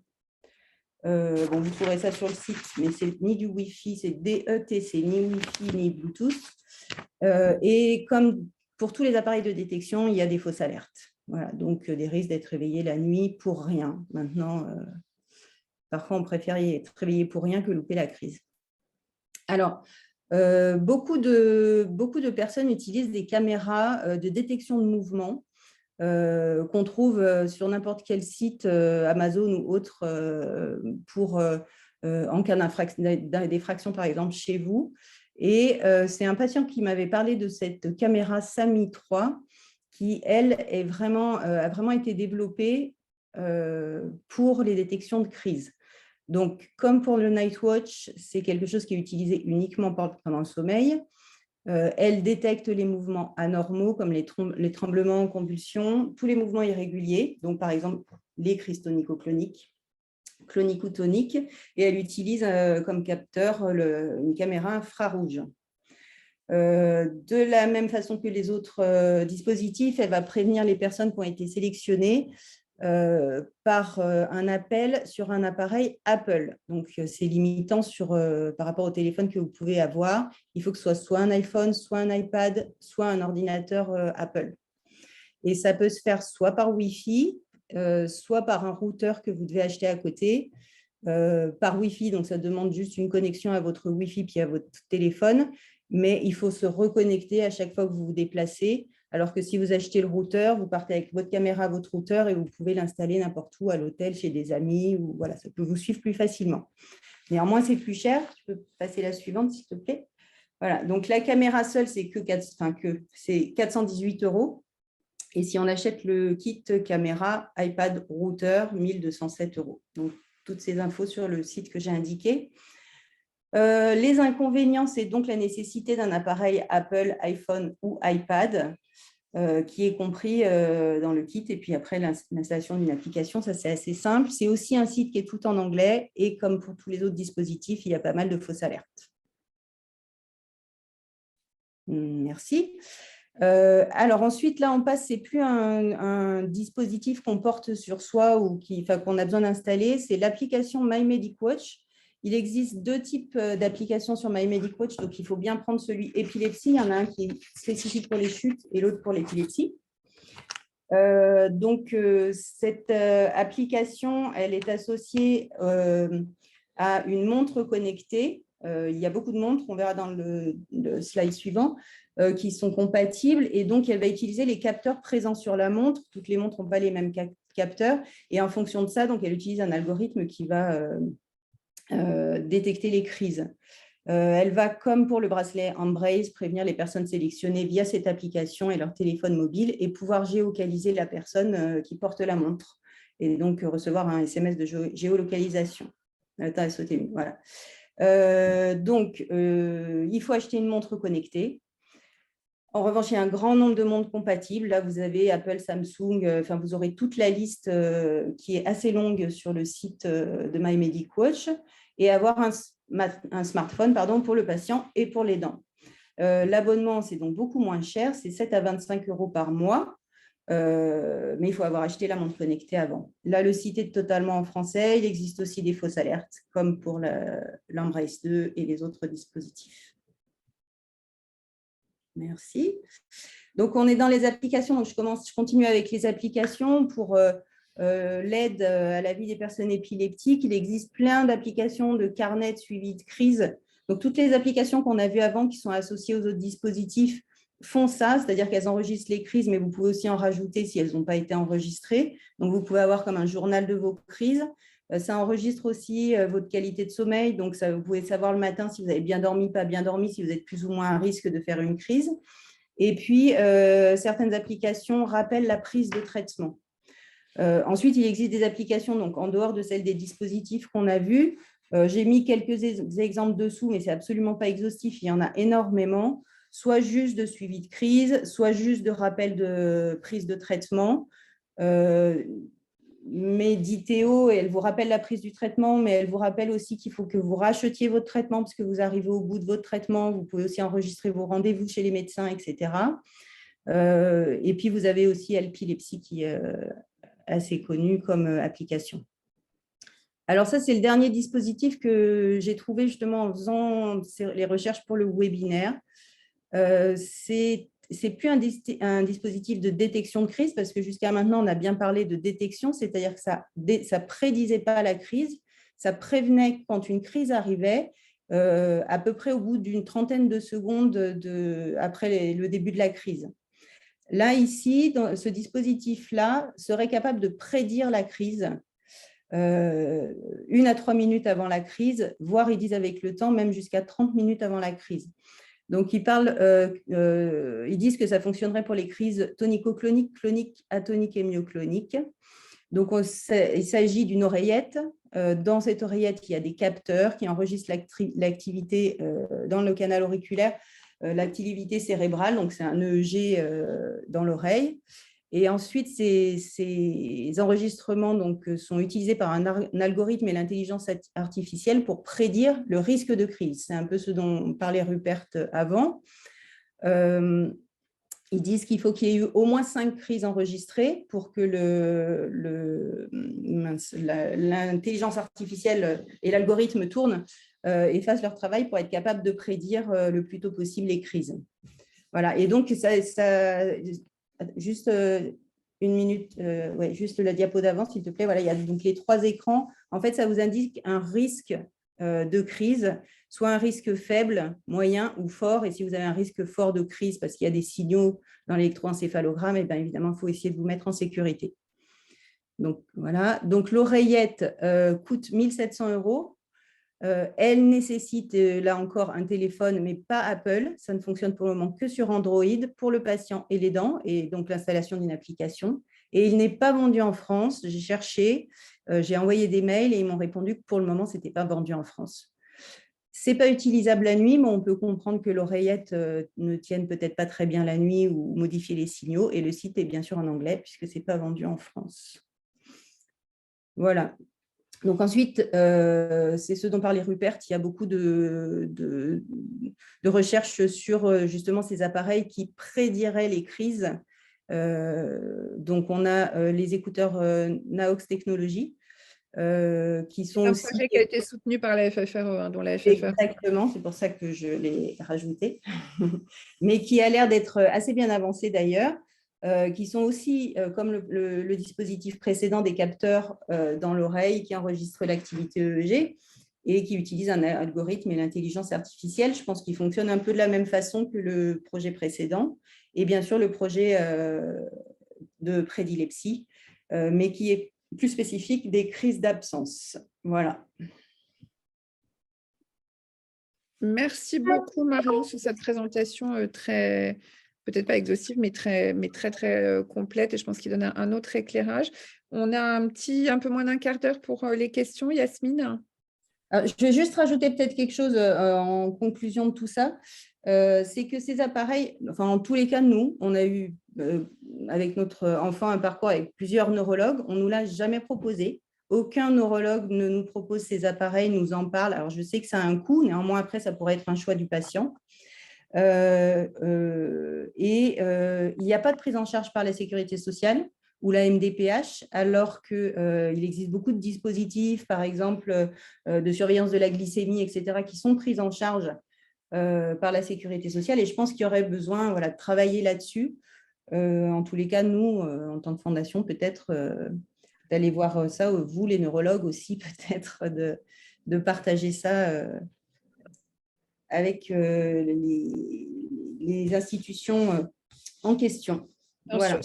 Bon, vous trouverez ça sur le site, mais c'est ni du Wi-Fi, c'est DET, c'est ni Wi-Fi ni Bluetooth. Et comme pour tous les appareils de détection, il y a des fausses alertes. Voilà, donc des risques d'être réveillé la nuit pour rien. Maintenant, parfois, on préfère être réveillé pour rien que louper la crise. Alors, beaucoup de personnes utilisent des caméras de détection de mouvement qu'on trouve sur n'importe quel site Amazon ou autre en cas d'effraction, par exemple, chez vous. Et c'est un patient qui m'avait parlé de cette caméra SAMI 3 qui, elle, a vraiment été développée pour les détections de crise. Donc, comme pour le Night Watch, c'est quelque chose qui est utilisé uniquement pendant le sommeil. Elle détecte les mouvements anormaux comme les tremblements, convulsions, tous les mouvements irréguliers, donc par exemple les crises tonico-cloniques, cloniques ou toniques, et elle utilise comme capteur une caméra infrarouge. De la même façon que les autres dispositifs, elle va prévenir les personnes qui ont été sélectionnées par un appel sur un appareil Apple. Donc, c'est limitant par rapport au téléphone que vous pouvez avoir. Il faut que ce soit un iPhone, soit un iPad, soit un ordinateur Apple. Et ça peut se faire soit par Wi-Fi, soit par un routeur que vous devez acheter à côté. Par Wi-Fi, donc ça demande juste une connexion à votre Wi-Fi puis à votre téléphone, mais il faut se reconnecter à chaque fois que vous vous déplacez. Alors que si vous achetez le routeur, vous partez avec votre caméra, votre routeur, et vous pouvez l'installer n'importe où, à l'hôtel, chez des amis, ou voilà, ça peut vous suivre plus facilement. Néanmoins, c'est plus cher. Tu peux passer la suivante, s'il te plaît. Voilà, donc la caméra seule, c'est 418 €. Et si on achète le kit caméra, iPad, routeur, 1207 €. Donc, toutes ces infos sur le site que j'ai indiqué. Les inconvénients, c'est donc la nécessité d'un appareil Apple, iPhone ou iPad qui est compris dans le kit. Et puis après, l'installation d'une application, ça c'est assez simple. C'est aussi un site qui est tout en anglais. Et comme pour tous les autres dispositifs, il y a pas mal de fausses alertes. Merci. Alors ensuite, là, on passe, c'est plus un dispositif qu'on porte sur soi ou qu'on a besoin d'installer, c'est l'application MyMedicWatch. Il existe deux types d'applications sur MyMedicWatch, donc il faut bien prendre celui épilepsie. Il y en a un qui est spécifique pour les chutes et l'autre pour l'épilepsie. Cette application, elle est associée à une montre connectée. Il y a beaucoup de montres, on verra dans le slide suivant, qui sont compatibles, et donc elle va utiliser les capteurs présents sur la montre. Toutes les montres n'ont pas les mêmes capteurs, et en fonction de ça, donc elle utilise un algorithme qui va détecter les crises. Elle va, comme pour le bracelet Embrace, prévenir les personnes sélectionnées via cette application et leur téléphone mobile et pouvoir géolocaliser la personne qui porte la montre et donc recevoir un SMS de géolocalisation. Attends, sauter, voilà. Il faut acheter une montre connectée. En revanche, il y a un grand nombre de montres compatibles. Là, vous avez Apple, Samsung, vous aurez toute la liste qui est assez longue sur le site de MyMedicWatch, et avoir un smartphone pour le patient et pour l'aidant. L'abonnement, c'est donc beaucoup moins cher, c'est 7 à 25 € par mois, mais il faut avoir acheté la montre connectée avant. Là, le site est totalement en français. Il existe aussi des fausses alertes, comme pour l'Embrace 2 et les autres dispositifs. Merci. Donc, on est dans les applications. Donc, je continue avec les applications pour l'aide à la vie des personnes épileptiques. Il existe plein d'applications de carnet de suivi de crise. Donc, toutes les applications qu'on a vues avant qui sont associées aux autres dispositifs font ça, c'est-à-dire qu'elles enregistrent les crises, mais vous pouvez aussi en rajouter si elles n'ont pas été enregistrées. Donc, vous pouvez avoir comme un journal de vos crises. Ça enregistre aussi votre qualité de sommeil. Donc, vous pouvez savoir le matin si vous avez bien dormi, pas bien dormi, si vous êtes plus ou moins à risque de faire une crise. Et puis, certaines applications rappellent la prise de traitement. Ensuite, il existe des applications donc, en dehors de celles des dispositifs qu'on a vus. J'ai mis quelques exemples dessous, mais ce n'est absolument pas exhaustif. Il y en a énormément, soit juste de suivi de crise, soit juste de rappel de prise de traitement. Méditeo, elle vous rappelle la prise du traitement, mais elle vous rappelle aussi qu'il faut que vous rachetiez votre traitement parce que vous arrivez au bout de votre traitement. Vous pouvez aussi enregistrer vos rendez-vous chez les médecins, etc. Et puis, vous avez aussi Epilepsy qui est assez connue comme application. Alors ça, c'est le dernier dispositif que j'ai trouvé justement en faisant les recherches pour le webinaire. C'est plus un dispositif de détection de crise, parce que jusqu'à maintenant, on a bien parlé de détection, c'est-à-dire que ça ne prédisait pas la crise, ça prévenait quand une crise arrivait, à peu près au bout d'une trentaine de secondes après le début de la crise. Là, ici, dans ce dispositif-là serait capable de prédire la crise 1 à 3 minutes avant la crise, voire, ils disent avec le temps, même jusqu'à 30 minutes avant la crise. Donc, ils disent que ça fonctionnerait pour les crises tonico-cloniques, cloniques, atoniques et myocloniques. Donc, il s'agit d'une oreillette. Dans cette oreillette, il y a des capteurs qui enregistrent l'activité dans le canal auriculaire, l'activité cérébrale, donc c'est un EEG dans l'oreille. Et ensuite, ces enregistrements donc, sont utilisés par un algorithme et l'intelligence artificielle pour prédire le risque de crise. C'est un peu ce dont parlait Rupert avant. Ils disent qu'il faut qu'il y ait eu au moins 5 crises enregistrées pour que l'intelligence artificielle et l'algorithme tournent et fassent leur travail pour être capables de prédire le plus tôt possible les crises. Voilà, et donc, juste 1 minute, juste la diapo d'avant, s'il te plaît. Voilà, il y a donc les 3 écrans. En fait, ça vous indique un risque de crise, soit un risque faible, moyen ou fort. Et si vous avez un risque fort de crise, parce qu'il y a des signaux dans l'électroencéphalogramme, et bien évidemment, il faut essayer de vous mettre en sécurité. Donc, voilà. Donc, l'oreillette coûte 1 700 €. Elle nécessite, là encore, un téléphone, mais pas Apple. Ça ne fonctionne pour le moment que sur Android pour le patient et l'aidant, et donc l'installation d'une application. Et il n'est pas vendu en France. J'ai cherché, j'ai envoyé des mails et ils m'ont répondu que pour le moment, ce n'était pas vendu en France. Ce n'est pas utilisable la nuit, mais on peut comprendre que l'oreillette ne tienne peut-être pas très bien la nuit ou modifier les signaux. Et le site est bien sûr en anglais puisque ce n'est pas vendu en France. Voilà. Donc ensuite, c'est ce dont parlait Rupert, il y a beaucoup de recherches sur justement ces appareils qui prédiraient les crises. Donc on a les écouteurs Naox Technologies qui sont aussi… C'est un projet qui a été soutenu par la FFRE, dont la FFRE… Exactement, c'est pour ça que je l'ai rajouté, mais qui a l'air d'être assez bien avancé d'ailleurs. Qui sont aussi, comme le dispositif précédent, des capteurs dans l'oreille qui enregistrent l'activité EEG et qui utilisent un algorithme et l'intelligence artificielle. Je pense qu'ils fonctionnent un peu de la même façon que le projet précédent et bien sûr le projet de prédilepsie, mais qui est plus spécifique des crises d'absence. Voilà. Merci beaucoup, Marion, sur cette présentation très… peut-être pas exhaustive, mais très complète, et je pense qu'il donne un autre éclairage. On a un peu moins d'1/4 d'heure pour les questions. Yasmine? Je vais juste rajouter peut-être quelque chose en conclusion de tout ça. C'est que ces appareils, enfin en tous les cas, nous, on a eu avec notre enfant un parcours avec plusieurs neurologues, on ne nous l'a jamais proposé. Aucun neurologue ne nous propose ces appareils, nous en parle. Alors je sais que ça a un coût, néanmoins après, ça pourrait être un choix du patient. Il n'y a pas de prise en charge par la sécurité sociale ou la MDPH, alors qu'il existe beaucoup de dispositifs, par exemple, de surveillance de la glycémie, etc., qui sont pris en charge par la sécurité sociale. Et je pense qu'il y aurait besoin de travailler là-dessus. En tous les cas, nous, en tant que fondation, peut-être d'aller voir ça, vous, les neurologues aussi, peut-être de partager ça avec les institutions en question. Voilà.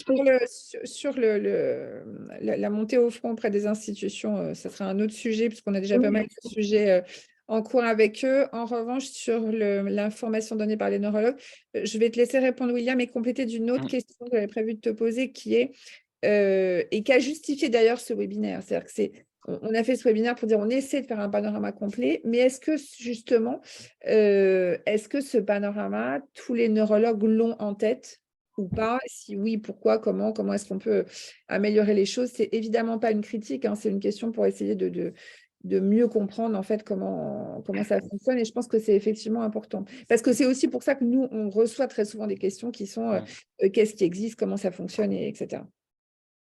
Sur la montée au front auprès des institutions, ça sera un autre sujet, puisqu'on a déjà pas mal de sujets en cours avec eux. En revanche, sur l'information donnée par les neurologues, je vais te laisser répondre, William, et compléter d'une autre question que j'avais prévu de te poser, qui est, et qui a justifié d'ailleurs ce webinaire. C'est-à-dire que on a fait ce webinaire pour dire on essaie de faire un panorama complet, mais est-ce que justement, est-ce que ce panorama, tous les neurologues l'ont en tête ou pas? Si oui, pourquoi, comment est-ce qu'on peut améliorer les choses? C'est évidemment pas une critique, hein, c'est une question pour essayer de mieux comprendre en fait comment ça fonctionne, et je pense que c'est effectivement important. Parce que c'est aussi pour ça que nous, on reçoit très souvent des questions qui sont qu'est-ce qui existe, comment ça fonctionne, etc.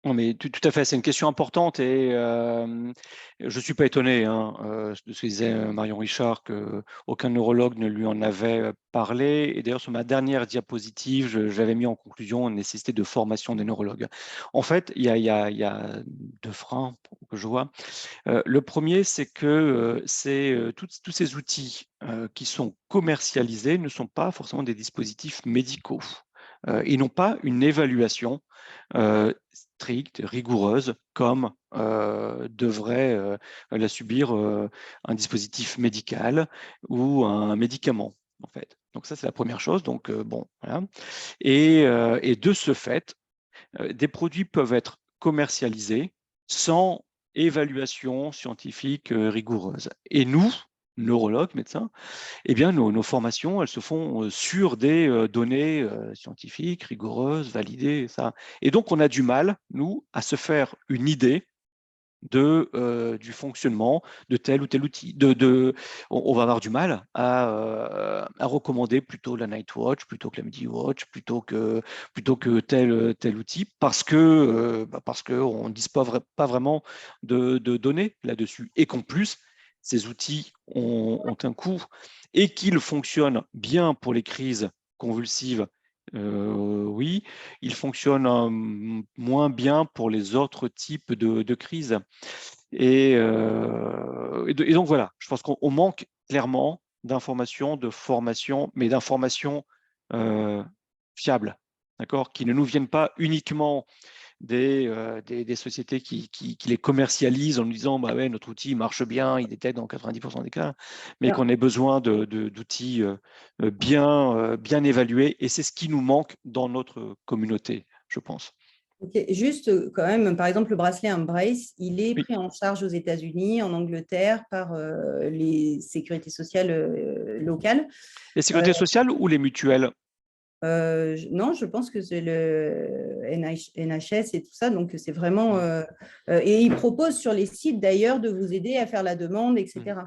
Non, mais tout à fait, c'est une question importante et je ne suis pas étonné de ce que disait Marion Richard, qu'aucun neurologue ne lui en avait parlé. Et d'ailleurs, sur ma dernière diapositive, j'avais mis en conclusion la nécessité de formation des neurologues. En fait, il y a deux freins que je vois. Le premier, c'est que tous ces outils qui sont commercialisés ne sont pas forcément des dispositifs médicaux. Ils n'ont pas une évaluation stricte, rigoureuse, comme devrait la subir un dispositif médical ou un médicament, en fait. Donc ça, c'est la première chose. Donc, bon, voilà. Et de ce fait, des produits peuvent être commercialisés sans évaluation scientifique rigoureuse. Et nous, neurologues, médecins, eh bien, nos formations, elles se font sur des données scientifiques, rigoureuses, validées. Ça. Et donc, on a du mal, nous, à se faire une idée du fonctionnement de tel ou tel outil. On va avoir du mal à recommander plutôt la Night Watch, plutôt que la Midi Watch, plutôt que tel outil, parce qu'on ne dispose pas vraiment de données là-dessus. Et qu'en plus, ces outils ont un coût et qu'ils fonctionnent bien pour les crises convulsives. Oui, ils fonctionnent moins bien pour les autres types de crises. Et donc voilà, je pense qu'on manque clairement d'informations, de formation, mais d'informations fiables, d'accord, qui ne nous viennent pas uniquement des sociétés qui les commercialisent en nous disant bah ouais, notre outil marche bien, il détecte dans 90% des cas, mais qu'on ait besoin d'outils bien évalués. Et c'est ce qui nous manque dans notre communauté, je pense. Okay. Juste quand même, par exemple, le bracelet Embrace, il est pris en charge aux États-Unis, en Angleterre, par les sécurités sociales locales. Les sécurités sociales ou les mutuelles? Non, je pense que c'est le NHS et tout ça, donc c'est vraiment… et ils proposent sur les sites d'ailleurs de vous aider à faire la demande, etc.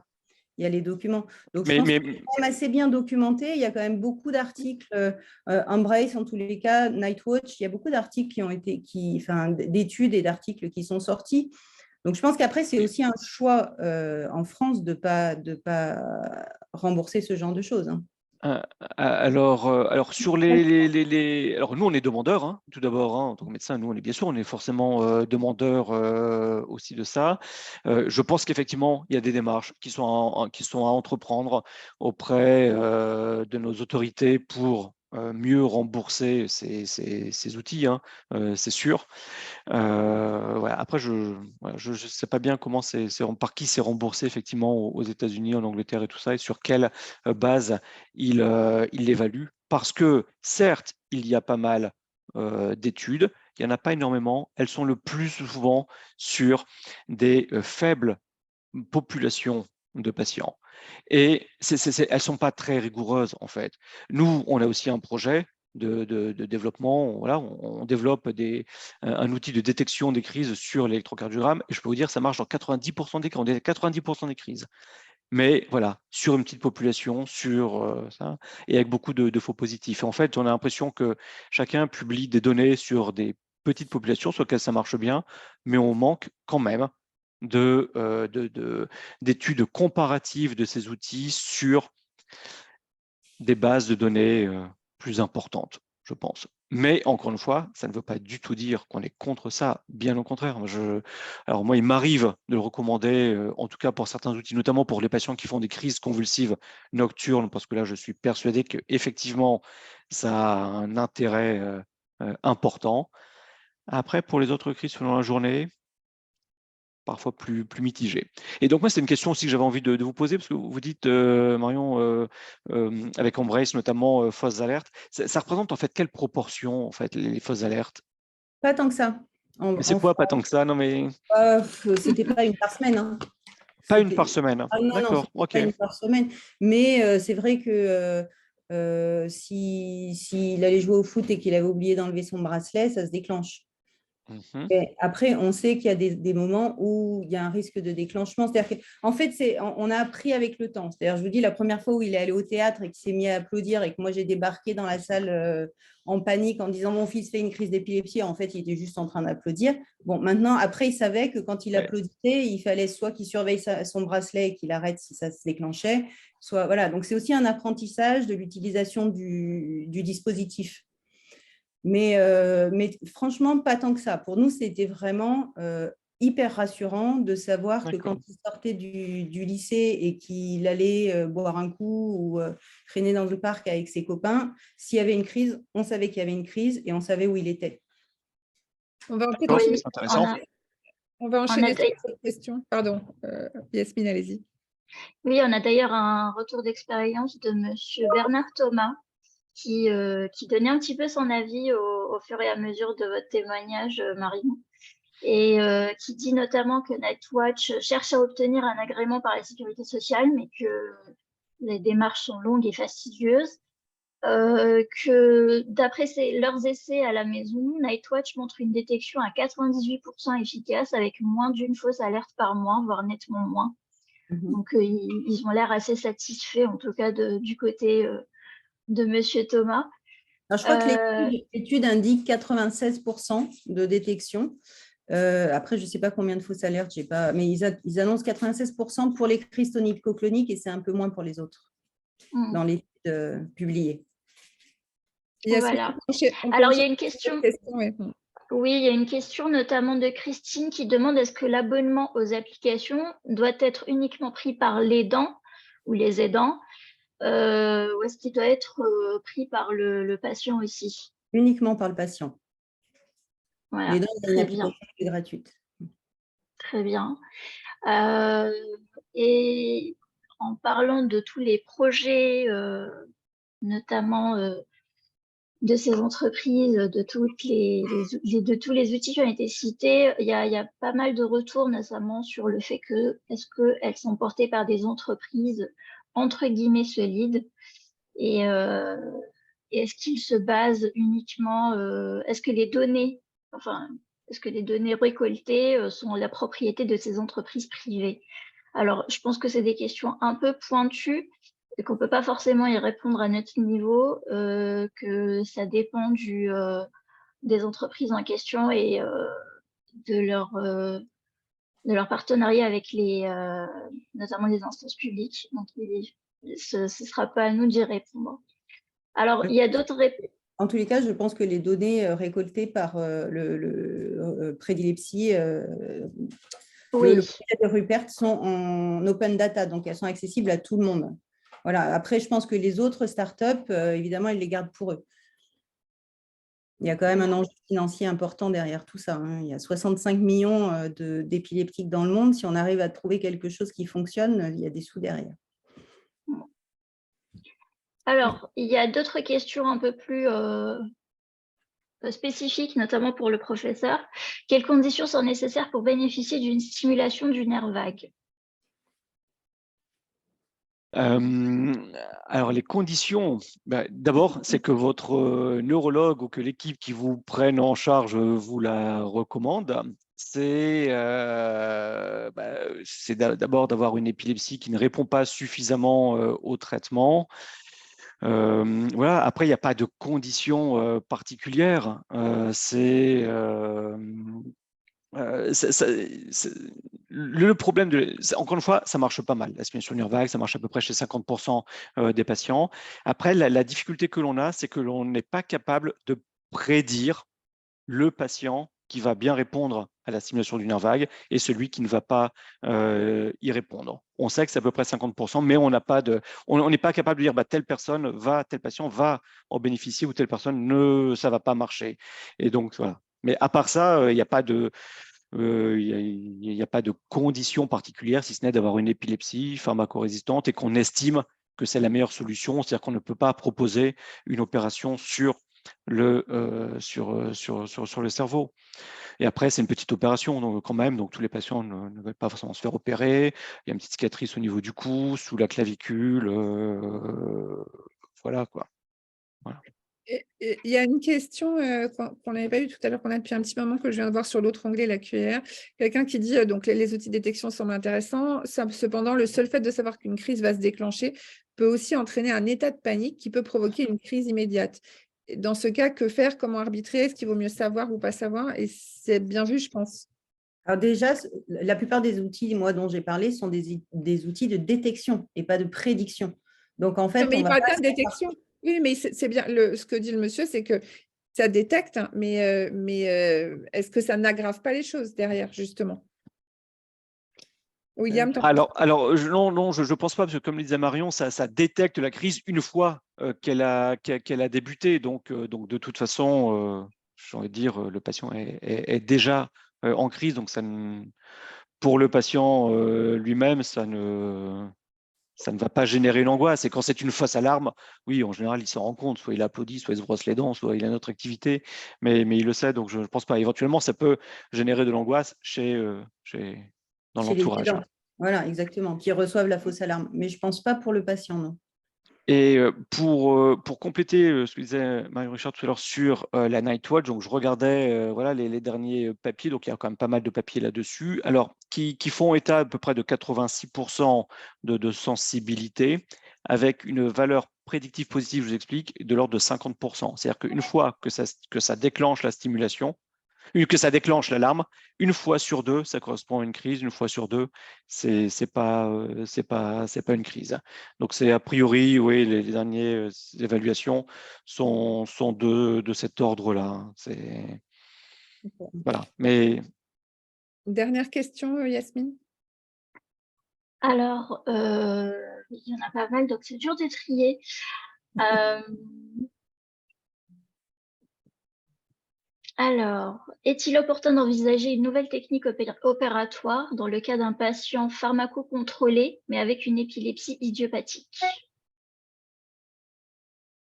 Il y a les documents. Donc, je pense que c'est quand même assez bien documenté. Il y a quand même beaucoup d'articles, Embrace en tous les cas, Nightwatch, il y a beaucoup d'articles qui ont été, d'études et d'articles qui sont sortis. Donc, je pense qu'après, c'est aussi un choix en France de ne pas rembourser ce genre de choses. Hein. Alors sur alors nous on est demandeurs tout d'abord en tant que médecin, nous on est forcément demandeurs aussi de ça. Je pense qu'effectivement il y a des démarches qui sont à entreprendre auprès de nos autorités pour mieux rembourser ces outils, c'est sûr. Ouais, après, je ne sais pas bien comment par qui c'est remboursé effectivement aux États-Unis, en Angleterre et tout ça, et sur quelle base il l'évalue. Parce que certes, il y a pas mal d'études, il n'y en a pas énormément. Elles sont le plus souvent sur des faibles populations de patients. Et elles ne sont pas très rigoureuses en fait. Nous, on a aussi un projet de développement. Voilà, on développe un outil de détection des crises sur l'électrocardiogramme et je peux vous dire ça marche dans 90% des cas. On est 90% des crises. Mais voilà, sur une petite population, sur ça, et avec beaucoup de faux positifs. Et en fait, on a l'impression que chacun publie des données sur des petites populations sur lesquelles ça marche bien, mais on manque quand même d'études comparatives de ces outils sur des bases de données plus importantes, je pense. Mais encore une fois, ça ne veut pas du tout dire qu'on est contre ça, bien au contraire. Alors moi, il m'arrive de le recommander, en tout cas pour certains outils, notamment pour les patients qui font des crises convulsives nocturnes, parce que là, je suis persuadé qu'effectivement, ça a un intérêt important. Après, pour les autres crises selon la journée, parfois plus mitigé. Et donc, moi, c'est une question aussi que j'avais envie de vous poser, parce que vous dites, Marion, avec Embrace, notamment fausses alertes, ça représente en fait quelle proportion, en fait, les fausses alertes? Pas tant que ça. Mais c'est quoi, pas tant que ça? Non, mais… C'était pas une par semaine. Hein. Pas une par semaine. Ah, non, d'accord, ok. Pas une par semaine. Mais c'est vrai que s'il allait jouer au foot et qu'il avait oublié d'enlever son bracelet, ça se déclenche. Mais après, on sait qu'il y a des moments où il y a un risque de déclenchement. C'est-à-dire qu'en fait, on a appris avec le temps. C'est-à-dire, je vous dis, la première fois où il est allé au théâtre et qu'il s'est mis à applaudir et que moi, j'ai débarqué dans la salle en panique en disant « Mon fils fait une crise d'épilepsie », en fait, il était juste en train d'applaudir. Bon, maintenant, après, il savait que quand il applaudissait, il fallait soit qu'il surveille son bracelet et qu'il arrête si ça se déclenchait, soit… Voilà, donc c'est aussi un apprentissage de l'utilisation du dispositif. Mais franchement, pas tant que ça. Pour nous, c'était vraiment hyper rassurant de savoir que quand il sortait du lycée et qu'il allait boire un coup ou traîner dans le parc avec ses copains, s'il y avait une crise, on savait qu'il y avait une crise et on savait où il était. On va enchaîner. C'est intéressant. On va enchaîner sur cette question. Pardon, Yasmine, allez-y. Oui, on a d'ailleurs un retour d'expérience de Monsieur Bernard Thomas qui donnait un petit peu son avis au fur et à mesure de votre témoignage, Marion, et qui dit notamment que Nightwatch cherche à obtenir un agrément par la sécurité sociale, mais que les démarches sont longues et fastidieuses, que d'après leurs essais à la maison, Nightwatch montre une détection à 98% efficace avec moins d'une fausse alerte par mois, voire nettement moins. Donc, ils ont l'air assez satisfaits, en tout cas du côté de Monsieur Thomas. Alors, je crois que l'étude indique 96% de détection. Après, je ne sais pas combien de fausses alertes, mais ils annoncent 96% pour les crises tonico-cloniques et c'est un peu moins pour les autres dans l'étude publiée. Voilà. Alors, il y a une question. Oui, il y a une question notamment de Christine qui demande est-ce que l'abonnement aux applications doit être uniquement pris par l'aidant ou les aidants ou est-ce qu'il doit être pris par le patient aussi? Uniquement par le patient. Voilà, L'aidant, il y a une bien. application qui est gratuite. Très bien. Et en parlant de tous les projets, notamment de ces entreprises, de tous les outils qui ont été cités, il y a pas mal de retours, notamment sur le fait que est-ce qu'elles sont portées par des entreprises entre guillemets solides et est-ce qu'ils se basent uniquement, est-ce que les données récoltées sont la propriété de ces entreprises privées? Alors, je pense que c'est des questions un peu pointues et qu'on ne peut pas forcément y répondre à notre niveau, que ça dépend des entreprises en question et de leur partenariat avec notamment les instances publiques. Donc, ce ne sera pas à nous d'y répondre. Alors, il y a d'autres réponses. En tous les cas, je pense que les données récoltées par le Prédilepsie, le projet de Rupert sont en open data, donc elles sont accessibles à tout le monde. Voilà. Après, je pense que les autres startups, évidemment, ils les gardent pour eux. Il y a quand même un enjeu financier important derrière tout ça. Il y a 65 millions d'épileptiques dans le monde. Si on arrive à trouver quelque chose qui fonctionne, il y a des sous derrière. Alors, il y a d'autres questions un peu plus spécifiques, notamment pour le professeur. Quelles conditions sont nécessaires pour bénéficier d'une stimulation du nerf vague? Alors, les conditions, d'abord, c'est que votre neurologue ou que l'équipe qui vous prenne en charge vous la recommande. C'est d'abord d'avoir une épilepsie qui ne répond pas suffisamment au traitement. Voilà. Après, il n'y a pas de conditions particulières. Le problème, encore une fois, ça marche pas mal. La stimulation nerf vague, ça marche à peu près chez 50% des patients. Après, la difficulté que l'on a, c'est que l'on n'est pas capable de prédire le patient qui va bien répondre à la stimulation du nerf vague et celui qui ne va pas y répondre. On sait que c'est à peu près 50%, mais on n'est pas capable de dire tel patient va en bénéficier ou telle personne, ça ne va pas marcher. Et donc, voilà. Mais à part ça, il n'y a pas de conditions particulières, si ce n'est d'avoir une épilepsie pharmacorésistante et qu'on estime que c'est la meilleure solution, c'est-à-dire qu'on ne peut pas proposer une opération sur le cerveau. Et après, c'est une petite opération donc, quand même, donc tous les patients ne veulent pas forcément se faire opérer. Il y a une petite cicatrice au niveau du cou, sous la clavicule, voilà quoi. Voilà. Et il y a une question qu'on n'avait pas eu tout à l'heure, qu'on a depuis un petit moment, que je viens de voir sur l'autre onglet, la QR. Quelqu'un qui dit donc les outils de détection semblent intéressants. Cependant, le seul fait de savoir qu'une crise va se déclencher peut aussi entraîner un état de panique qui peut provoquer une crise immédiate. Et dans ce cas, que faire? Comment arbitrer? Est-ce qu'il vaut mieux savoir ou pas savoir? Et c'est bien vu, je pense. Alors déjà, la plupart des outils, moi, dont j'ai parlé, sont des outils de détection et pas de prédiction. Donc, en Non, fait, mais on il va parle pas bien de détection. Oui, mais c'est bien. Ce que dit le monsieur, c'est que ça détecte, hein, mais est-ce que ça n'aggrave pas les choses derrière, justement? William, t'en penses Alors non, je pense pas, parce que comme le disait Marion, ça détecte la crise une fois qu'elle a débuté. Donc, de toute façon, j'ai envie de dire, le patient est déjà en crise. Donc, pour le patient lui-même, ça ne va pas générer une angoisse. Et quand c'est une fausse alarme, oui, en général, il s'en rend compte. Soit il applaudit, soit il se brosse les dents, soit il a une autre activité. Mais il le sait, donc je ne pense pas. Éventuellement, ça peut générer de l'angoisse dans chez les l'entourage. aidants. Voilà, exactement, qui reçoivent la fausse alarme. Mais je ne pense pas pour le patient, non. Et pour compléter ce que disait Marie-Richard tout à l'heure sur la Nightwatch, donc je regardais voilà, les derniers papiers, donc il y a quand même pas mal de papiers là-dessus, alors qui font état à peu près de 86% de sensibilité, avec une valeur prédictive positive, je vous explique, de l'ordre de 50%. C'est-à-dire qu'une fois que ça déclenche la stimulation, que ça déclenche l'alarme, une fois sur deux, ça correspond à une crise. Une fois sur deux, c'est pas une crise. Donc c'est a priori, oui, les dernières évaluations sont de cet ordre-là. C'est voilà. Mais Dernière question, Yasmine. Alors, il y en a pas mal, donc c'est dur de trier. Alors, est-il opportun d'envisager une nouvelle technique opératoire dans le cas d'un patient pharmaco-contrôlé, mais avec une épilepsie idiopathique?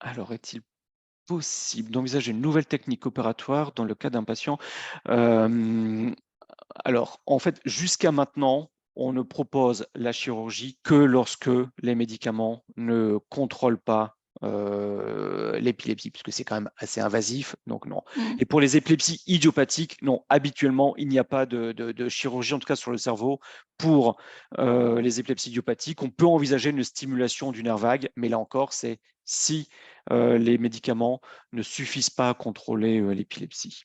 alors, est-il possible d'envisager une nouvelle technique opératoire dans le cas d'un patient alors, en fait, jusqu'à maintenant, on ne propose la chirurgie que lorsque les médicaments ne contrôlent pas l'épilepsie, puisque c'est quand même assez invasif, donc non. Mm. Et pour les épilepsies idiopathiques, non, habituellement, il n'y a pas de chirurgie, en tout cas sur le cerveau, pour les épilepsies idiopathiques. On peut envisager une stimulation du nerf vague, mais là encore, c'est si les médicaments ne suffisent pas à contrôler l'épilepsie.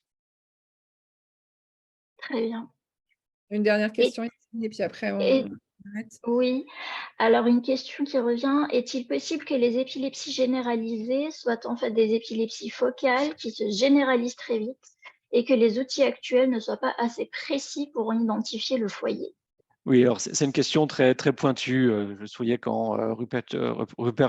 Très bien. Une dernière Et, question, Yasmine, et puis après, et- on arrête. oui, alors une question qui revient, est-il possible que les épilepsies généralisées soient en fait des épilepsies focales qui se généralisent très vite et que les outils actuels ne soient pas assez précis pour en identifier le foyer? Oui, alors c'est une question très, très pointue. Je me souviens quand Rupert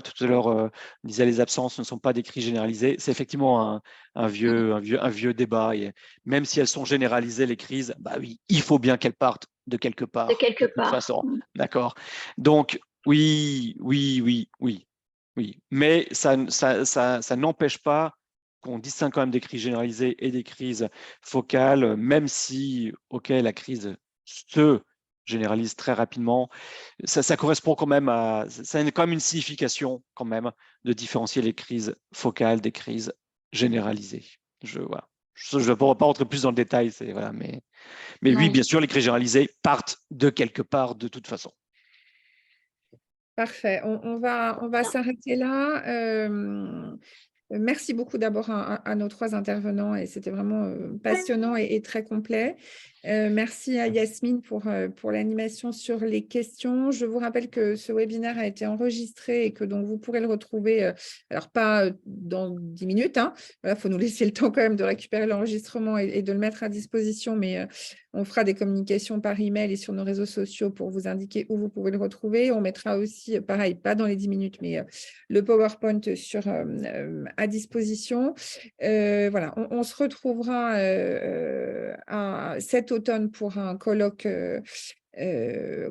tout à l'heure disait les absences ne sont pas des crises généralisées. C'est effectivement un vieux débat. Et même si elles sont généralisées, les crises, bah oui, il faut bien qu'elles partent de quelque De part, quelque de toute part. façon. D'accord. Donc, oui. Mais ça n'empêche pas qu'on distingue quand même des crises généralisées et des crises focales, même si, OK, la crise se généralise très rapidement. Ça correspond quand même ça a quand même une signification quand même de différencier les crises focales des crises généralisées. Voilà. Je ne vais pas rentrer plus dans le détail, voilà, mais oui, Oui. bien sûr, les crises généralisées partent de quelque part de toute façon. Parfait. On va s'arrêter là. Merci beaucoup d'abord à nos trois intervenants et c'était vraiment passionnant et très complet. Merci à Yasmine pour l'animation sur les questions. Je vous rappelle que ce webinaire a été enregistré et que donc vous pourrez le retrouver, alors pas dans 10 minutes, hein. Voilà, faut nous laisser le temps quand même de récupérer l'enregistrement et de le mettre à disposition, mais on fera des communications par email et sur nos réseaux sociaux pour vous indiquer où vous pouvez le retrouver. On mettra aussi, pareil, pas dans les 10 minutes, mais le PowerPoint à disposition. Voilà, on se retrouvera cet automne pour un colloque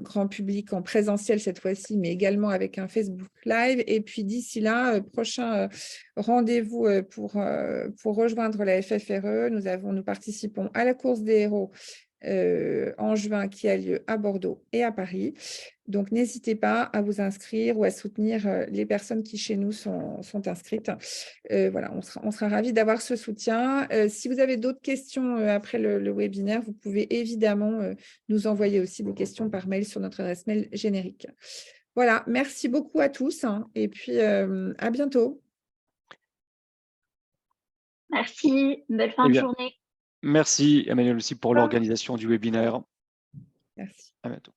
grand public en présentiel cette fois-ci, mais également avec un Facebook Live. Et puis d'ici là, prochain rendez-vous pour rejoindre la FFRE. Nous participons à la course des héros en juin qui a lieu à Bordeaux et à Paris. Donc, n'hésitez pas à vous inscrire ou à soutenir les personnes qui, chez nous, sont inscrites. Voilà, on sera ravis d'avoir ce soutien. Si vous avez d'autres questions après le webinaire, vous pouvez évidemment nous envoyer aussi des questions par mail sur notre adresse mail générique. Voilà, merci beaucoup à tous hein, et puis à bientôt. Merci, belle fin Eh de bien, journée. merci Emmanuel aussi pour l'organisation du webinaire. Merci. À bientôt.